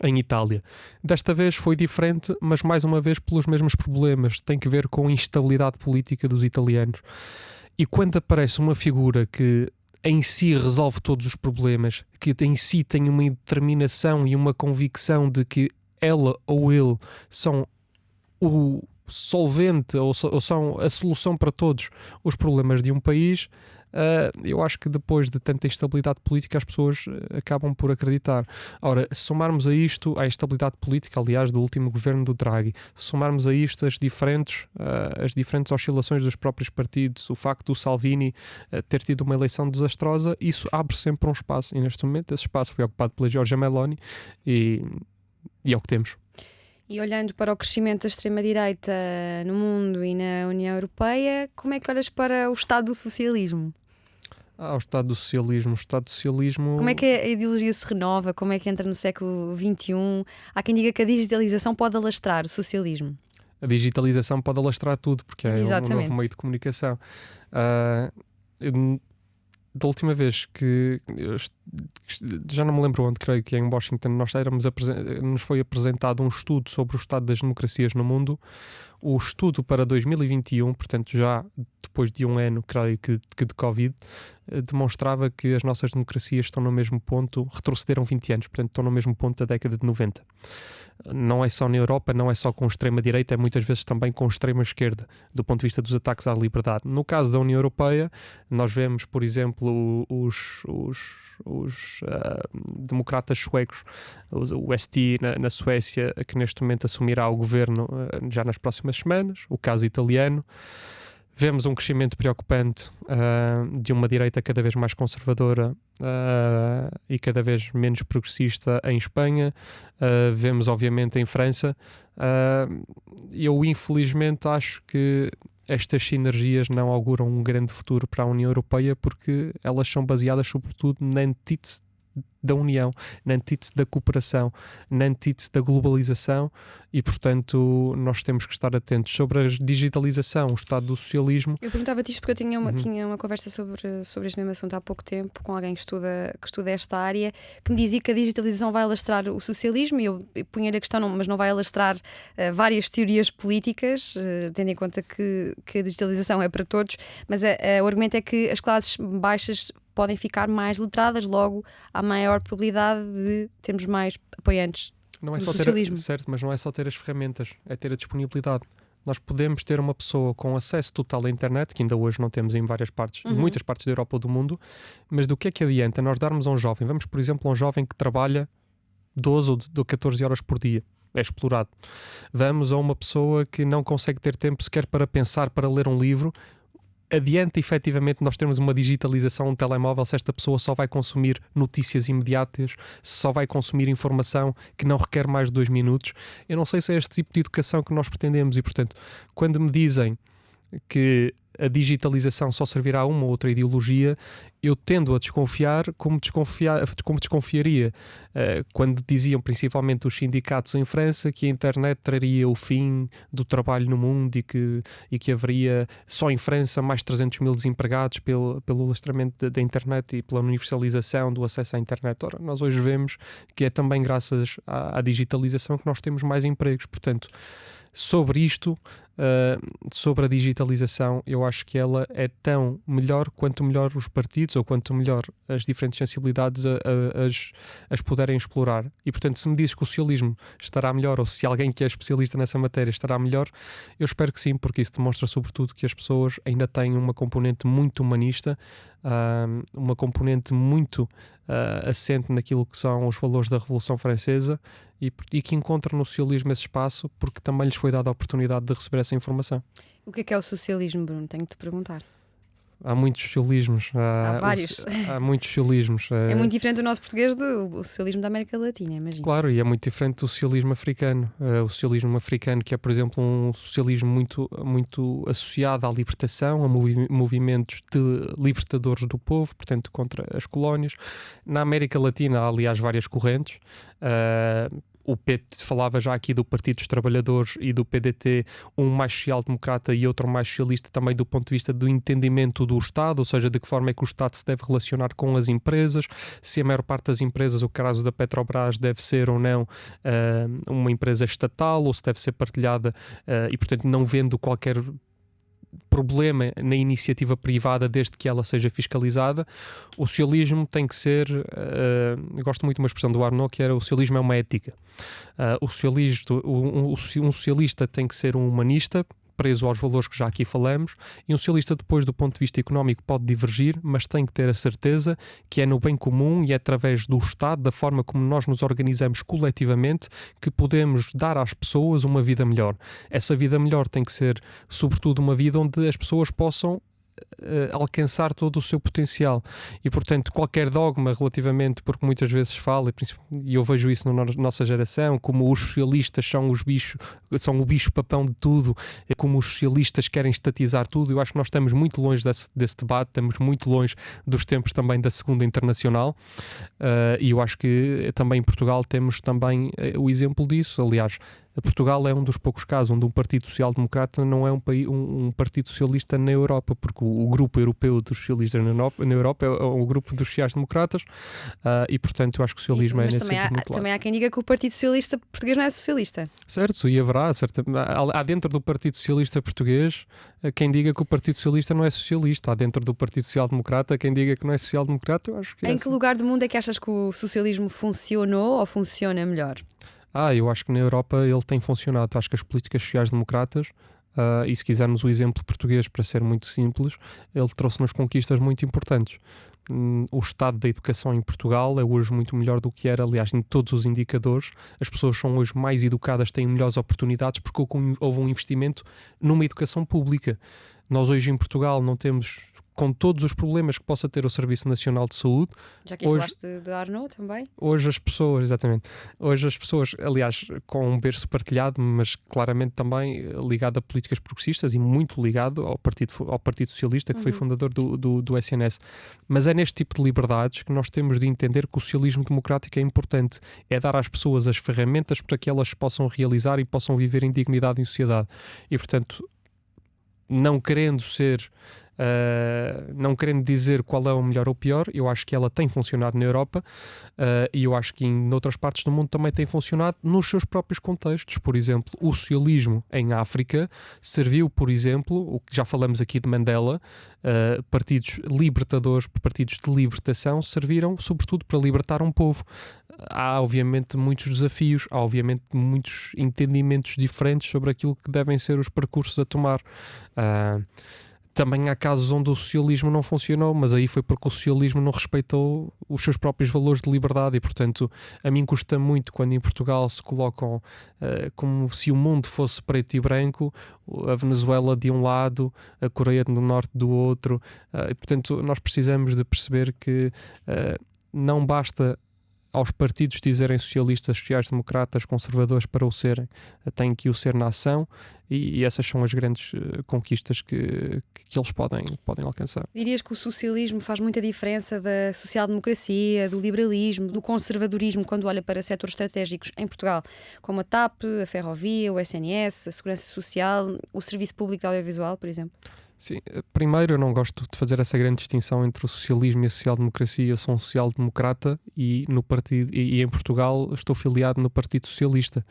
em Itália. Desta vez foi diferente, mas mais uma vez pelos mesmos problemas. Tem que ver com a instabilidade política dos italianos. E quando aparece uma figura que em si resolve todos os problemas, que em si tem uma determinação e uma convicção de que ela ou ele são solvente ou são a solução para todos os problemas de um país, eu acho que depois de tanta instabilidade política as pessoas acabam por acreditar. Ora, se somarmos a isto a instabilidade política, aliás, do último governo do Draghi, se somarmos a isto as diferentes oscilações dos próprios partidos, o facto do Salvini ter tido uma eleição desastrosa, isso abre sempre um espaço, e neste momento esse espaço foi ocupado pela Giorgia Meloni e é o que temos. E olhando para o crescimento da extrema-direita no mundo e na União Europeia, como é que olhas para o estado do socialismo? O Estado do Socialismo. O Estado do Socialismo... Como é que a ideologia se renova? Como é que entra no século XXI? Há quem diga que a digitalização pode alastrar o socialismo. A digitalização pode alastrar tudo, porque é um novo meio de comunicação. Da última vez que já não me lembro onde, creio que em Washington, nos foi apresentado um estudo sobre o estado das democracias no mundo. O estudo para 2021, portanto já depois de um ano, creio que de Covid, demonstrava que as nossas democracias estão no mesmo ponto, retrocederam 20 anos, portanto estão no mesmo ponto da década de 90. Não é só na Europa, não é só com extrema-direita, é muitas vezes também com extrema-esquerda, do ponto de vista dos ataques à liberdade. No caso da União Europeia, nós vemos, por exemplo, os democratas suecos, o ST na Suécia, que neste momento assumirá o governo já nas próximas semanas, o caso italiano. Vemos um crescimento preocupante de uma direita cada vez mais conservadora e cada vez menos progressista em Espanha. Vemos, obviamente, em França. Eu, infelizmente, acho que estas sinergias não auguram um grande futuro para a União Europeia, porque elas são baseadas, sobretudo, na antítese da União, na antítese da cooperação, na antítese da globalização, e, portanto, nós temos que estar atentos. Sobre a digitalização, o estado do socialismo... Eu perguntava-te isto porque eu tinha uma conversa sobre este mesmo assunto há pouco tempo com alguém que estuda esta área, que me dizia que a digitalização vai alastrar o socialismo, e eu punha-lhe a questão, mas não vai alastrar várias teorias políticas, tendo em conta que a digitalização é para todos, mas o argumento é que as classes baixas podem ficar mais letradas, logo há maior probabilidade de termos mais apoiantes. Não é só ter, certo, mas não é só ter as ferramentas, é ter a disponibilidade. Nós podemos ter uma pessoa com acesso total à internet, que ainda hoje não temos em várias partes, em muitas partes da Europa ou do mundo, mas do que é que adianta nós darmos a um jovem, vamos, por exemplo, a um jovem que trabalha 12 ou 14 horas por dia, é explorado. Vamos a uma pessoa que não consegue ter tempo sequer para pensar, para ler um livro. Adianta efetivamente nós termos uma digitalização, um telemóvel, se esta pessoa só vai consumir notícias imediatas, se só vai consumir informação que não requer mais de 2 minutos. Eu não sei se é este tipo de educação que nós pretendemos, e, portanto, quando me dizem que a digitalização só servirá a uma ou outra ideologia, eu tendo a desconfiar, como desconfiaria quando diziam, principalmente os sindicatos em França, que a internet traria o fim do trabalho no mundo e que haveria só em França mais 300 mil desempregados pelo alastramento da internet e pela universalização do acesso à internet. Ora, nós hoje vemos que é também graças à digitalização que nós temos mais empregos. Portanto, sobre isto, sobre a digitalização, eu acho que ela é tão melhor quanto melhor os partidos, ou quanto melhor as diferentes sensibilidades as puderem explorar. E, portanto, se me dizes que o socialismo estará melhor, ou se alguém que é especialista nessa matéria estará melhor, eu espero que sim, porque isso demonstra sobretudo que as pessoas ainda têm uma componente muito humanista, uma componente muito assente naquilo que são os valores da Revolução Francesa, e que encontram no socialismo esse espaço porque também lhes foi dada a oportunidade de receber essa informação. O que é o socialismo, Bruno? Tenho de te perguntar. Há muitos socialismos. Há vários. Há muitos socialismos. É muito diferente do nosso português do socialismo da América Latina, imagino. Claro, e é muito diferente do socialismo africano. O socialismo africano, que é, por exemplo, um socialismo muito associado à libertação, a movimentos libertadores do povo, portanto, contra as colónias. Na América Latina há, aliás, várias correntes. O PT, falava já aqui do Partido dos Trabalhadores e do PDT, um mais social-democrata e outro mais socialista, também do ponto de vista do entendimento do Estado, ou seja, de que forma é que o Estado se deve relacionar com as empresas, se a maior parte das empresas, o caso da Petrobras, deve ser ou não uma empresa estatal, ou se deve ser partilhada, e, portanto, não vendo qualquer problema na iniciativa privada desde que ela seja fiscalizada. O socialismo tem que ser, eu gosto muito de uma expressão do Arnaud, que era: o socialismo é uma ética. Um socialista tem que ser um humanista, preso aos valores que já aqui falamos, e um socialista, depois, do ponto de vista económico, pode divergir, mas tem que ter a certeza que é no bem comum e é através do Estado, da forma como nós nos organizamos coletivamente, que podemos dar às pessoas uma vida melhor. Essa vida melhor tem que ser, sobretudo, uma vida onde as pessoas possam alcançar todo o seu potencial. E, portanto, qualquer dogma relativamente, porque muitas vezes fala, e eu vejo isso na nossa geração, como os socialistas são o bicho-papão de tudo, como os socialistas querem estatizar tudo. Eu acho que nós estamos muito longe desse debate, estamos muito longe dos tempos também da Segunda Internacional, e eu acho que também em Portugal temos também o exemplo disso. Aliás, Portugal é um dos poucos casos onde um partido social-democrata não é um partido socialista na Europa, porque o grupo europeu dos socialistas na Europa é o grupo dos sociais-democratas, e portanto eu acho que o socialismo Mas nesse sentido muito também há quem diga que o Partido Socialista Português não é socialista. Certo, e haverá, há dentro do Partido Socialista Português quem diga que o Partido Socialista não é socialista, há dentro do Partido Social-Democrata quem diga que não é social-democrata. Eu acho que em que lugar do mundo é que achas que o socialismo funcionou ou funciona melhor? Eu acho que na Europa ele tem funcionado. Acho que as políticas sociais-democratas, e se quisermos o exemplo português para ser muito simples, ele trouxe-nos conquistas muito importantes. O estado da educação em Portugal é hoje muito melhor do que era, aliás, em todos os indicadores. As pessoas são hoje mais educadas, têm melhores oportunidades porque houve um investimento numa educação pública. Nós hoje em Portugal não temos, com todos os problemas que possa ter o Serviço Nacional de Saúde. Já que falaste de Arnaud também? Hoje as pessoas, aliás, com um berço partilhado, mas claramente também ligado a políticas progressistas e muito ligado ao Partido Socialista, que foi fundador do SNS. Mas é neste tipo de liberdades que nós temos de entender que o socialismo democrático é importante. É dar às pessoas as ferramentas para que elas possam realizar e possam viver em dignidade em sociedade. E, portanto, não querendo dizer qual é o melhor ou o pior, eu acho que ela tem funcionado na Europa, e eu acho que em outras partes do mundo também tem funcionado nos seus próprios contextos. Por exemplo, o socialismo em África serviu, por exemplo, o que já falamos aqui de Mandela, partidos libertadores, partidos de libertação, serviram sobretudo para libertar um povo. Há obviamente muitos desafios, há obviamente muitos entendimentos diferentes sobre aquilo que devem ser os percursos a tomar. Também há casos onde o socialismo não funcionou, mas aí foi porque o socialismo não respeitou os seus próprios valores de liberdade e, portanto, a mim custa muito quando em Portugal se colocam como se o mundo fosse preto e branco, a Venezuela de um lado, a Coreia do Norte do outro, e, portanto, nós precisamos de perceber que não basta aos partidos dizerem socialistas, sociais-democratas, conservadores para o serem. Têm que o ser na ação e essas são as grandes conquistas que eles podem alcançar. Dirias que o socialismo faz muita diferença da social-democracia, do liberalismo, do conservadorismo quando olha para setores estratégicos em Portugal, como a TAP, a Ferrovia, o SNS, a Segurança Social, o Serviço Público de Audiovisual, por exemplo? Sim, primeiro eu não gosto de fazer essa grande distinção entre o socialismo e a social-democracia. Eu sou um social-democrata e em Portugal estou filiado no Partido Socialista.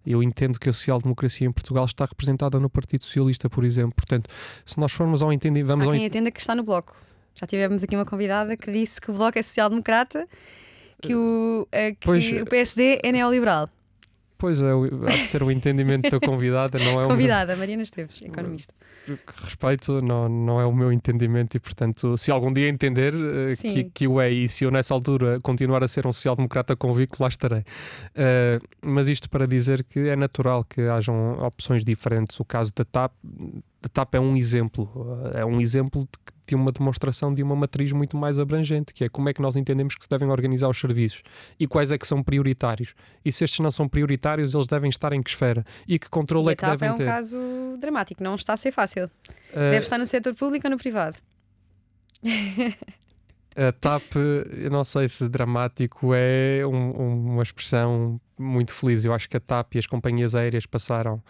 Eu entendo que a social-democracia em Portugal está representada no Partido Socialista, por exemplo. Portanto, se nós formos ao entendimento... Há quem entenda que está no Bloco. Já tivemos aqui uma convidada que disse que o Bloco é social-democrata, que o PSD é neoliberal. Pois é, há de ser o entendimento da convidada, não é convidada, Mariana Esteves, economista. Respeito, não é o meu entendimento e, portanto, se algum dia entender que o é, e se eu nessa altura continuar a ser um social-democrata convicto, lá estarei. Mas isto para dizer que é natural que hajam opções diferentes. O caso da TAP é um exemplo de uma demonstração de uma matriz muito mais abrangente, que é como é que nós entendemos que se devem organizar os serviços e quais é que são prioritários. E se estes não são prioritários, eles devem estar em que esfera e que controle é que devem ter. A TAP é um caso dramático, não está a ser fácil. Deve estar no setor público ou no privado? A TAP, eu não sei se dramático é uma expressão muito feliz. Eu acho que a TAP e as companhias aéreas passaram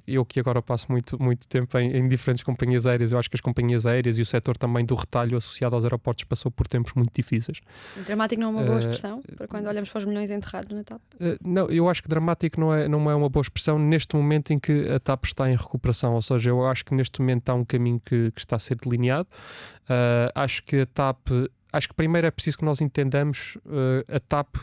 eu que agora passo muito tempo em diferentes companhias aéreas, eu acho que as companhias aéreas e o setor também do retalho associado aos aeroportos passou por tempos muito difíceis. Dramático não é uma boa expressão para quando olhamos para os milhões enterrados na TAP? Não, eu acho que dramático não é uma boa expressão neste momento em que a TAP está em recuperação, ou seja, eu acho que neste momento há um caminho que está a ser delineado. Acho que a TAP... Acho que primeiro é preciso que nós entendamos a TAP,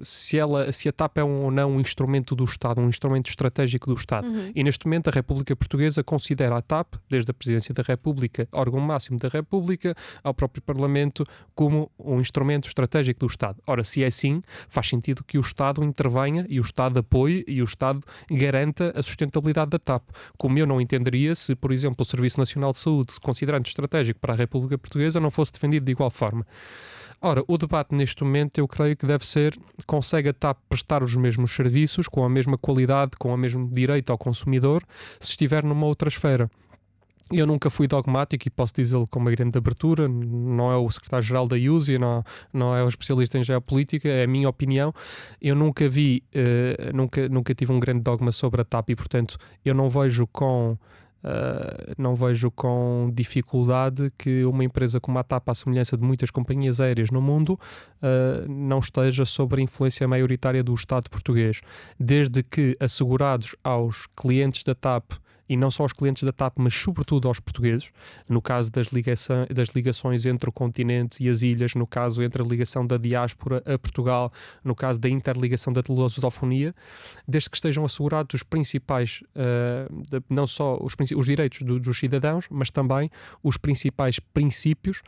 se a TAP é ou não um instrumento do Estado, um instrumento estratégico do Estado. E neste momento a República Portuguesa considera a TAP, desde a Presidência da República, órgão máximo da República, ao próprio Parlamento, como um instrumento estratégico do Estado. Ora, se é assim, faz sentido que o Estado intervenha e o Estado apoie e o Estado garanta a sustentabilidade da TAP. Como eu não entenderia se, por exemplo, o Serviço Nacional de Saúde, considerando estratégico para a República Portuguesa, não fosse defendido de igual forma. Ora, o debate neste momento eu creio que deve ser: consegue a TAP prestar os mesmos serviços, com a mesma qualidade, com o mesmo direito ao consumidor, se estiver numa outra esfera? Eu nunca fui dogmático e posso dizê-lo com uma grande abertura, não é o secretário-geral da IUSI, não é o especialista em geopolítica, é a minha opinião. Eu nunca tive um grande dogma sobre a TAP e, portanto, eu não vejo com dificuldade que uma empresa como a TAP, à semelhança de muitas companhias aéreas no mundo, não esteja sob a influência maioritária do Estado português, desde que assegurados aos clientes da TAP, e não só aos clientes da TAP, mas sobretudo aos portugueses, no caso das ligações entre o continente e as ilhas, no caso entre a ligação da diáspora a Portugal, no caso da interligação da lusofonia, desde que estejam assegurados os principais, não só os direitos dos cidadãos, mas também os principais princípios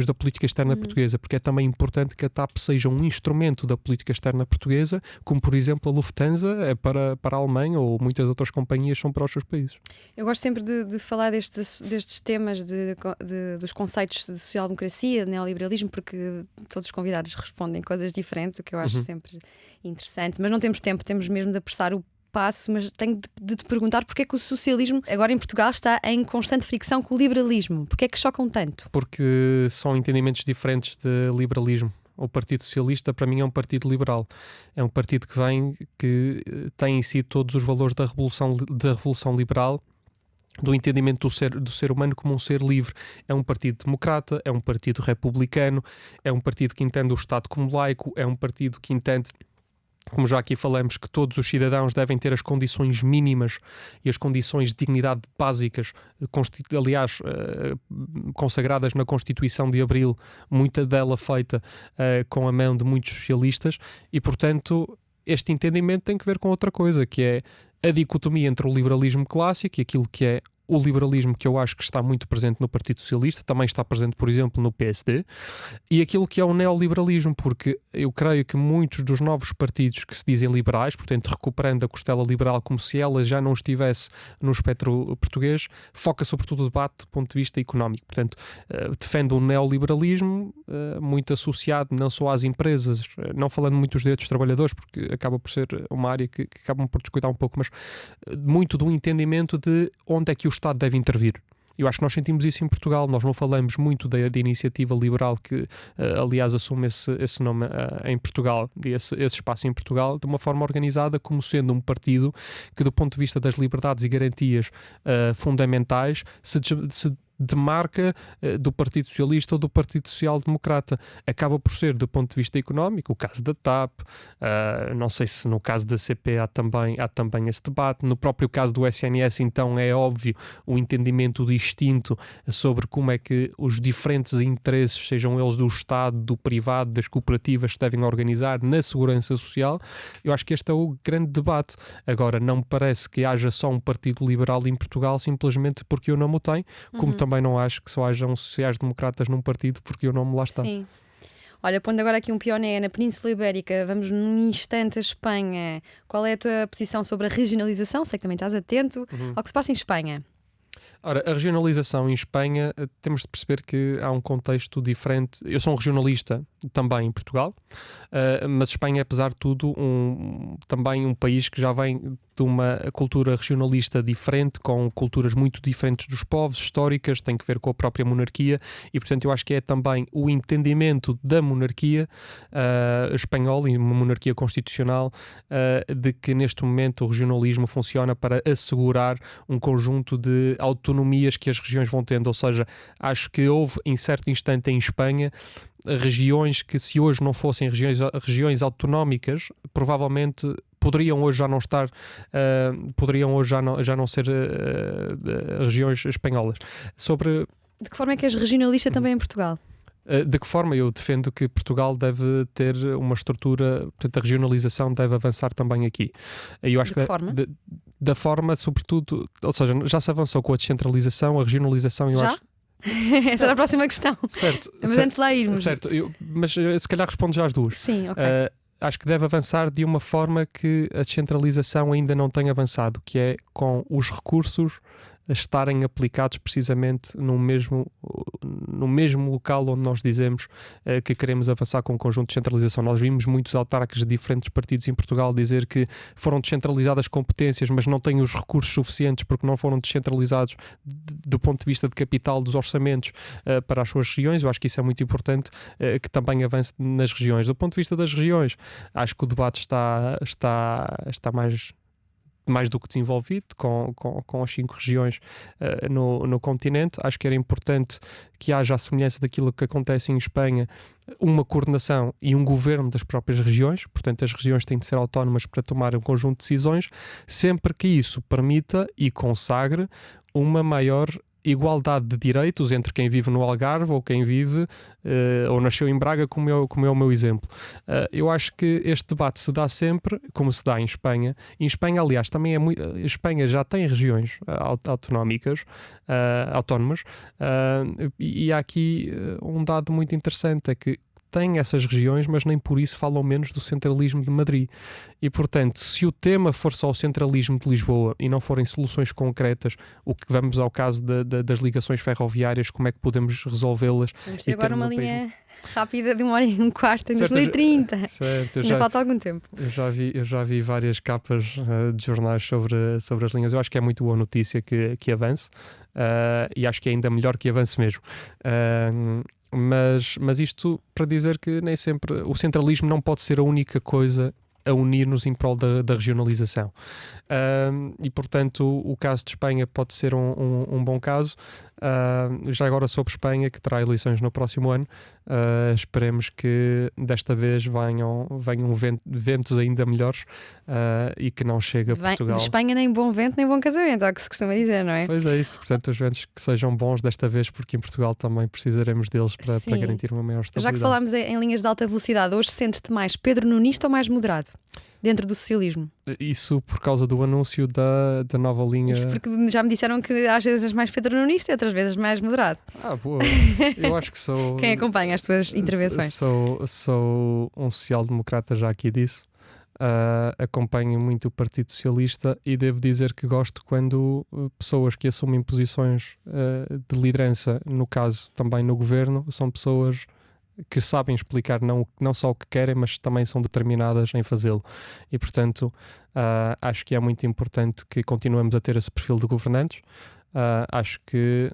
da política externa portuguesa, porque é também importante que a TAP seja um instrumento da política externa portuguesa, como por exemplo a Lufthansa é para a Alemanha, ou muitas outras companhias são para os seus países. Eu gosto sempre de falar destes temas dos conceitos de social-democracia, de neoliberalismo, porque todos os convidados respondem coisas diferentes, o que eu acho sempre interessante, mas não temos tempo, temos mesmo de apressar o passo, mas tenho de te perguntar porque é que o socialismo agora em Portugal está em constante fricção com o liberalismo, porque é que chocam tanto? Porque são entendimentos diferentes de liberalismo. O Partido Socialista, para mim, é um partido liberal. É um partido que tem em si todos os valores da revolução liberal, do entendimento do ser humano como um ser livre. É um partido democrata, é um partido republicano, é um partido que entende o Estado como laico, é um partido que entende, como já aqui falamos, que todos os cidadãos devem ter as condições mínimas e as condições de dignidade básicas, aliás, consagradas na Constituição de Abril, muita dela feita com a mão de muitos socialistas, e, portanto, este entendimento tem que ver com outra coisa, que é a dicotomia entre o liberalismo clássico e aquilo que é o liberalismo, que eu acho que está muito presente no Partido Socialista, também está presente, por exemplo, no PSD, e aquilo que é o neoliberalismo, porque eu creio que muitos dos novos partidos que se dizem liberais, portanto recuperando a costela liberal como se ela já não estivesse no espectro português, foca sobretudo o debate do ponto de vista económico. Portanto, defende o neoliberalismo muito associado não só às empresas, não falando muito dos direitos dos trabalhadores, porque acaba por ser uma área que acabam por descuidar um pouco, mas muito do entendimento de onde é que o Estado deve intervir. Eu acho que nós sentimos isso em Portugal. Nós não falamos muito da iniciativa liberal que, aliás, assume esse nome em Portugal, esse espaço em Portugal, de uma forma organizada, como sendo um partido que, do ponto de vista das liberdades e garantias fundamentais, se demarca do Partido Socialista ou do Partido Social Democrata. Acaba por ser, do ponto de vista económico, o caso da TAP, não sei se no caso da CP há também esse debate. No próprio caso do SNS, então, é óbvio o entendimento distinto sobre como é que os diferentes interesses, sejam eles do Estado, do privado, das cooperativas, se devem organizar na segurança social. Eu acho que este é o grande debate. Agora, não me parece que haja só um partido liberal em Portugal simplesmente porque o nome o tem, como também não acho que só hajam sociais-democratas num partido porque o nome lá está. Sim. Olha, pondo agora aqui um pioné na Península Ibérica, vamos num instante a Espanha. Qual é a tua posição sobre a regionalização? Sei que também estás atento ao que se passa em Espanha. Ora, a regionalização em Espanha, temos de perceber que há um contexto diferente. Eu sou um regionalista também em Portugal, mas Espanha, apesar de tudo, também um país que já vem de uma cultura regionalista diferente, com culturas muito diferentes dos povos, históricas, tem que ver com a própria monarquia, e portanto eu acho que é também o entendimento da monarquia espanhola, e uma monarquia constitucional, de que neste momento o regionalismo funciona para assegurar um conjunto de autonomias que as regiões vão tendo, ou seja, acho que houve em certo instante em Espanha regiões que, se hoje não fossem regiões autonómicas, provavelmente poderiam hoje já não estar, poderiam hoje já não ser regiões espanholas. De que forma é que és regionalista também em Portugal? De que forma? Eu defendo que Portugal deve ter uma estrutura, portanto a regionalização deve avançar também aqui. Eu acho de que forma? Da forma, sobretudo, ou seja, já se avançou com a descentralização, a regionalização, eu acho. Essa era a próxima questão. Certo. Mas antes de lá irmos. Certo, mas se calhar respondo já às duas. Sim, ok. Acho que deve avançar de uma forma que a descentralização ainda não tem avançado, que é com os recursos estarem aplicados precisamente no mesmo local onde nós dizemos que queremos avançar com um conjunto de descentralização. Nós vimos muitos autarcas de diferentes partidos em Portugal dizer que foram descentralizadas competências, mas não têm os recursos suficientes porque não foram descentralizados do ponto de vista de capital dos orçamentos para as suas regiões. Eu acho que isso é muito importante, que também avance nas regiões. Do ponto de vista das regiões, acho que o debate está mais do que desenvolvido, com as 5 regiões no continente. Acho que era importante que haja a semelhança daquilo que acontece em Espanha, uma coordenação e um governo das próprias regiões. Portanto, as regiões têm de ser autónomas para tomar um conjunto de decisões, sempre que isso permita e consagre uma maior igualdade de direitos entre quem vive no Algarve ou quem vive ou nasceu em Braga, como é o meu exemplo. Eu acho que este debate se dá sempre, como se dá em Espanha. Em Espanha, aliás, também Espanha já tem regiões autonómicas, autónomas, e há aqui um dado muito interessante, é que têm essas regiões, mas nem por isso falam menos do centralismo de Madrid. E, portanto, se o tema for só o centralismo de Lisboa e não forem soluções concretas, o que vamos ao caso das ligações ferroviárias, como é que podemos resolvê-las? Vamos ter agora uma linha rápida de 1h15 em 2030. Certo, ainda falta algum tempo. Eu já vi várias capas de jornais sobre as linhas. Eu acho que é muito boa notícia que avance, e acho que é ainda melhor que avance mesmo. Mas isto para dizer que nem sempre o centralismo não pode ser a única coisa a unir-nos em prol da regionalização. E, portanto, o caso de Espanha pode ser um bom caso. Já agora sobre Espanha, que terá eleições no próximo ano, esperemos que desta vez venham ventos ainda melhores, e que não chegue a Portugal. De Espanha nem bom vento nem bom casamento, é o que se costuma dizer, não é? Pois é isso, portanto os ventos que sejam bons desta vez, porque em Portugal também precisaremos deles para garantir uma maior estabilidade. Já que falámos em linhas de alta velocidade, hoje sentes-te mais Pedro Nunista ou mais moderado dentro do socialismo? Isso por causa do anúncio da nova linha. Isto porque já me disseram que às vezes és mais Pedro Nunista e outras vezes mais moderado. Boa. Eu acho que sou... Quem acompanha as tuas intervenções? Sou um social-democrata, já aqui disse. Acompanho muito o Partido Socialista e devo dizer que gosto quando pessoas que assumem posições de liderança, no caso também no governo, são pessoas que sabem explicar não só o que querem, mas também são determinadas em fazê-lo. E, portanto, acho que é muito importante que continuemos a ter esse perfil de governantes. Acho que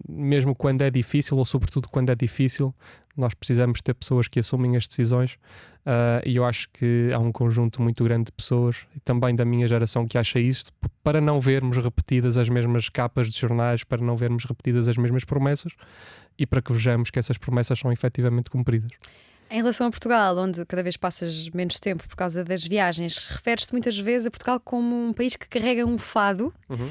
mesmo quando é difícil, ou sobretudo quando é difícil, nós precisamos ter pessoas que assumem as decisões, e eu acho que há um conjunto muito grande de pessoas, e também da minha geração, que acha isto, para não vermos repetidas as mesmas capas de jornais, para não vermos repetidas as mesmas promessas, e para que vejamos que essas promessas são efetivamente cumpridas. Em relação a Portugal, onde cada vez passas menos tempo por causa das viagens, referes-te muitas vezes a Portugal como um país que carrega um fado. Uhum.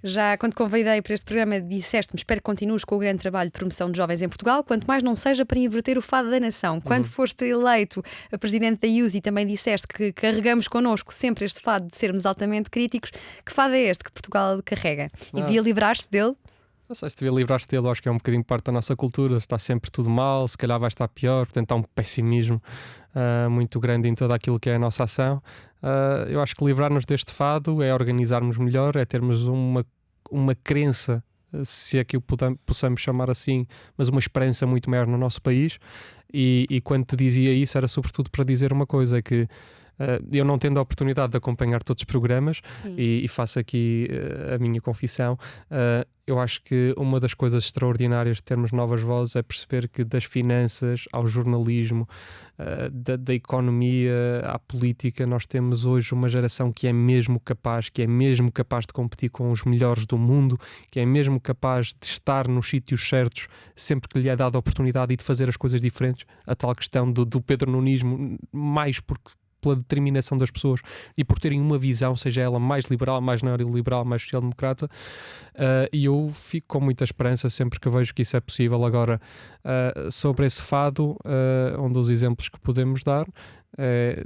Já quando convidei para este programa disseste-me: espero que continues com o grande trabalho de promoção de jovens em Portugal, quanto mais não seja para inverter o fado da nação. Quando foste eleito a presidente da IUSI, também disseste que carregamos connosco sempre este fado de sermos altamente críticos. Que fado é este que Portugal carrega? E devia livrar-se dele? Não sei se devia livrar-se dele, acho que é um bocadinho parte da nossa cultura. Está sempre tudo mal, se calhar vai estar pior, portanto há um pessimismo muito grande em toda aquilo que é a nossa ação. Eu acho que livrar-nos deste fado é organizarmos melhor, é termos uma crença se é que o possamos chamar assim, mas uma esperança muito maior no nosso país. E quando te dizia isso, era sobretudo para dizer uma coisa, é que eu não tendo a oportunidade de acompanhar todos os programas, e faço aqui a minha confissão, eu acho que uma das coisas extraordinárias de termos novas vozes é perceber que das finanças ao jornalismo, da economia à política, nós temos hoje uma geração que é mesmo capaz de competir com os melhores do mundo, que é mesmo capaz de estar nos sítios certos sempre que lhe é dada a oportunidade e de fazer as coisas diferentes. A tal questão do pedronunismo, mais pela determinação das pessoas e por terem uma visão, seja ela mais liberal, mais neoliberal, mais social-democrata, e eu fico com muita esperança sempre que vejo que isso é possível. Agora, sobre esse fado, um dos exemplos que podemos dar,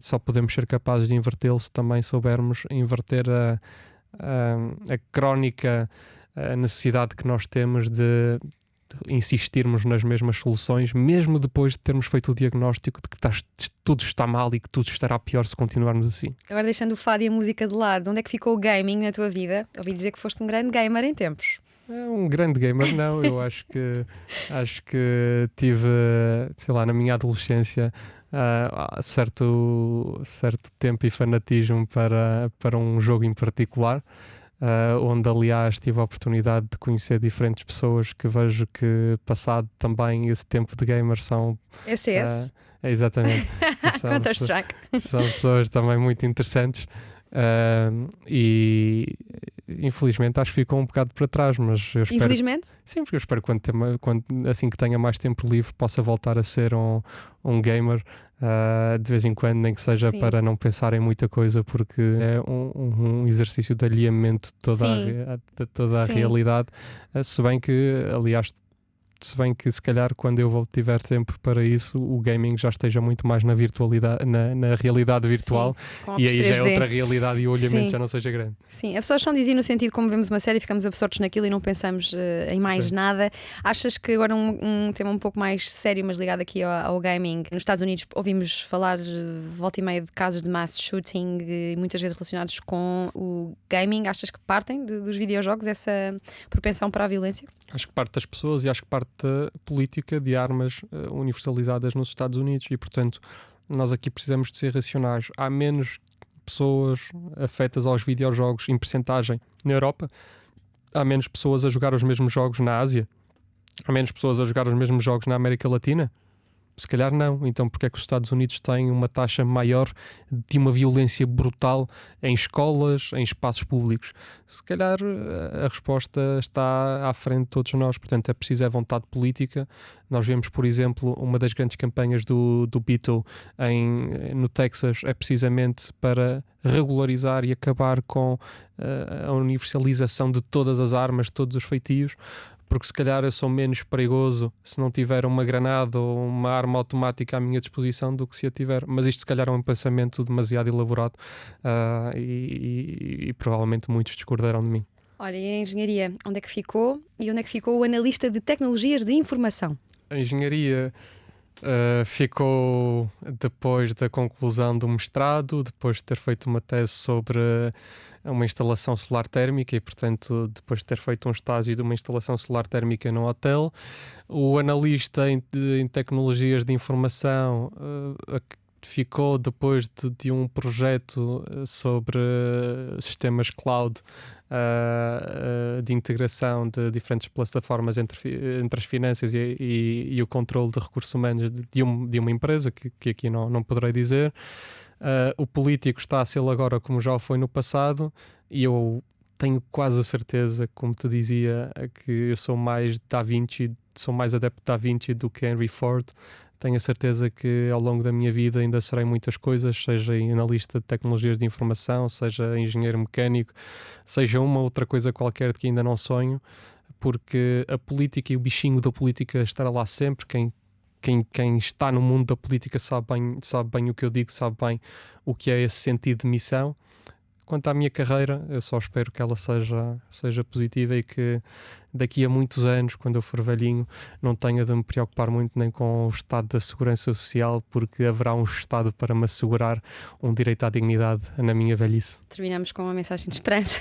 só podemos ser capazes de invertê-lo se também soubermos inverter a crónica, a necessidade que nós temos de insistirmos nas mesmas soluções, mesmo depois de termos feito o diagnóstico de que tudo está mal e que tudo estará pior se continuarmos assim. Agora, deixando o fado e a música de lado, onde é que ficou o gaming na tua vida? Ouvi dizer que foste um grande gamer em tempos. Um grande gamer, não. Eu acho que tive, sei lá, na minha adolescência, certo tempo e fanatismo para um jogo em particular. Onde aliás tive a oportunidade de conhecer diferentes pessoas que vejo que passado também esse tempo de gamer são... SS? Exatamente. Counter-Strike. São pessoas também muito interessantes e infelizmente acho que ficou um bocado para trás, mas eu espero... Infelizmente? Sim, porque eu espero que quando assim que tenha mais tempo livre possa voltar a ser um gamer. De vez em quando, nem que seja para não pensar em muita coisa, porque é um exercício de alinhamento de toda a realidade. Se bem que, aliás, se calhar quando eu tiver tempo para isso, o gaming já esteja muito mais na virtualidade, na realidade virtual, e aí 3D. Já é outra realidade e o olhamento já não seja grande. Sim, a absorção dizia no sentido como vemos uma série e ficamos absortos naquilo e não pensamos em mais nada. Achas que agora um tema um pouco mais sério, mas ligado aqui ao gaming, nos Estados Unidos ouvimos falar volta e meia de casos de mass shooting, muitas vezes relacionados com o gaming. Achas que partem dos videojogos essa propensão para a violência? Acho que parte das pessoas e acho que parte da política de armas universalizadas nos Estados Unidos e, portanto, nós aqui precisamos de ser racionais. Há menos pessoas afetas aos videojogos em percentagem na Europa, há menos pessoas a jogar os mesmos jogos na Ásia, há menos pessoas a jogar os mesmos jogos na América Latina. Se calhar não. Então porque é que os Estados Unidos têm uma taxa maior de uma violência brutal em escolas, em espaços públicos? Se calhar a resposta está à frente de todos nós. Portanto, é preciso vontade política. Nós vemos, por exemplo, uma das grandes campanhas do Beatle no Texas é precisamente para regularizar e acabar com a universalização de todas as armas, de todos os feitios. Porque se calhar eu sou menos perigoso se não tiver uma granada ou uma arma automática à minha disposição do que se a tiver. Mas isto se calhar é um pensamento demasiado elaborado e provavelmente muitos discordarão de mim. Olha, e a engenharia, onde é que ficou? E onde é que ficou o analista de tecnologias de informação? A engenharia ficou depois da conclusão do mestrado, depois de ter feito uma tese sobre uma instalação solar térmica e, portanto, depois de ter feito um estágio de uma instalação solar térmica num hotel. O analista em tecnologias de informação ficou depois de um projeto sobre sistemas cloud de integração de diferentes plataformas entre as finanças e o controle de recursos humanos de uma empresa que aqui não poderei dizer. O político está a ser agora como já foi no passado e eu tenho quase a certeza, como te dizia, que eu sou mais adepto de Da Vinci do que Henry Ford. Tenho a certeza que ao longo da minha vida ainda serei muitas coisas, seja analista de tecnologias de informação, seja engenheiro mecânico, seja uma outra coisa qualquer de que ainda não sonho, porque a política e o bichinho da política estará lá sempre. Quem está no mundo da política sabe bem o que eu digo, sabe bem o que é esse sentido de missão. Quanto à minha carreira, eu só espero que ela seja positiva e que daqui a muitos anos, quando eu for velhinho, não tenha de me preocupar muito nem com o estado da segurança social, porque haverá um Estado para me assegurar um direito à dignidade na minha velhice. Terminamos com uma mensagem de esperança.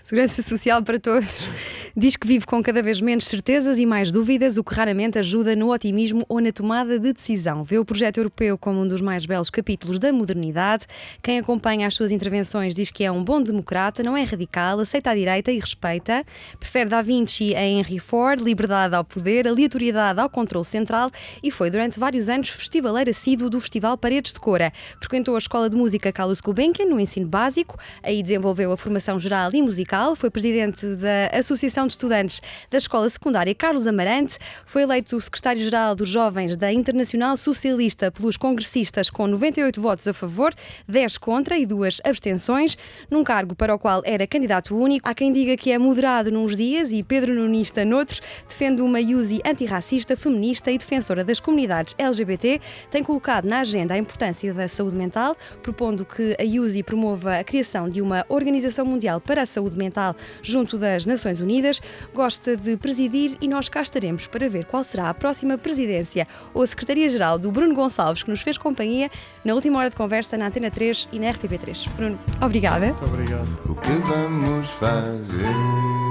Segurança social para todos. Diz que vive com cada vez menos certezas e mais dúvidas, o que raramente ajuda no otimismo ou na tomada de decisão. Vê o projeto europeu como um dos mais belos capítulos da modernidade. Quem acompanha as suas intervenções diz que é um bom democrata, não é radical, aceita a direita e respeita. Prefere Da Vinci a Henry Ford, liberdade ao poder, aleatoriedade ao controle central e foi durante vários anos festivaleiro assíduo do Festival Paredes de Cora. Frequentou a Escola de Música Carlos Gulbenkian no ensino básico, aí desenvolveu a formação geral e musical, foi presidente da Associação de Estudantes da Escola Secundária Carlos Amarante, foi eleito secretário-geral dos Jovens da Internacional Socialista pelos congressistas com 98 votos a favor, 10 contra e 2 abstenções, num cargo para o qual era candidato único. Há quem diga que é moderado nos dias e Pedro Nunista noutros, defende uma IUSI antirracista, feminista e defensora das comunidades LGBT, tem colocado na agenda a importância da saúde mental, propondo que a IUSI promova a criação de uma Organização Mundial para a Saúde Mental junto das Nações Unidas, gosta de presidir e nós cá estaremos para ver qual será a próxima presidência ou a Secretaria-Geral do Bruno Gonçalves, que nos fez companhia na última hora de conversa na Antena 3 e na RTP3. Bruno, obrigada. Muito obrigado. O que vamos fazer?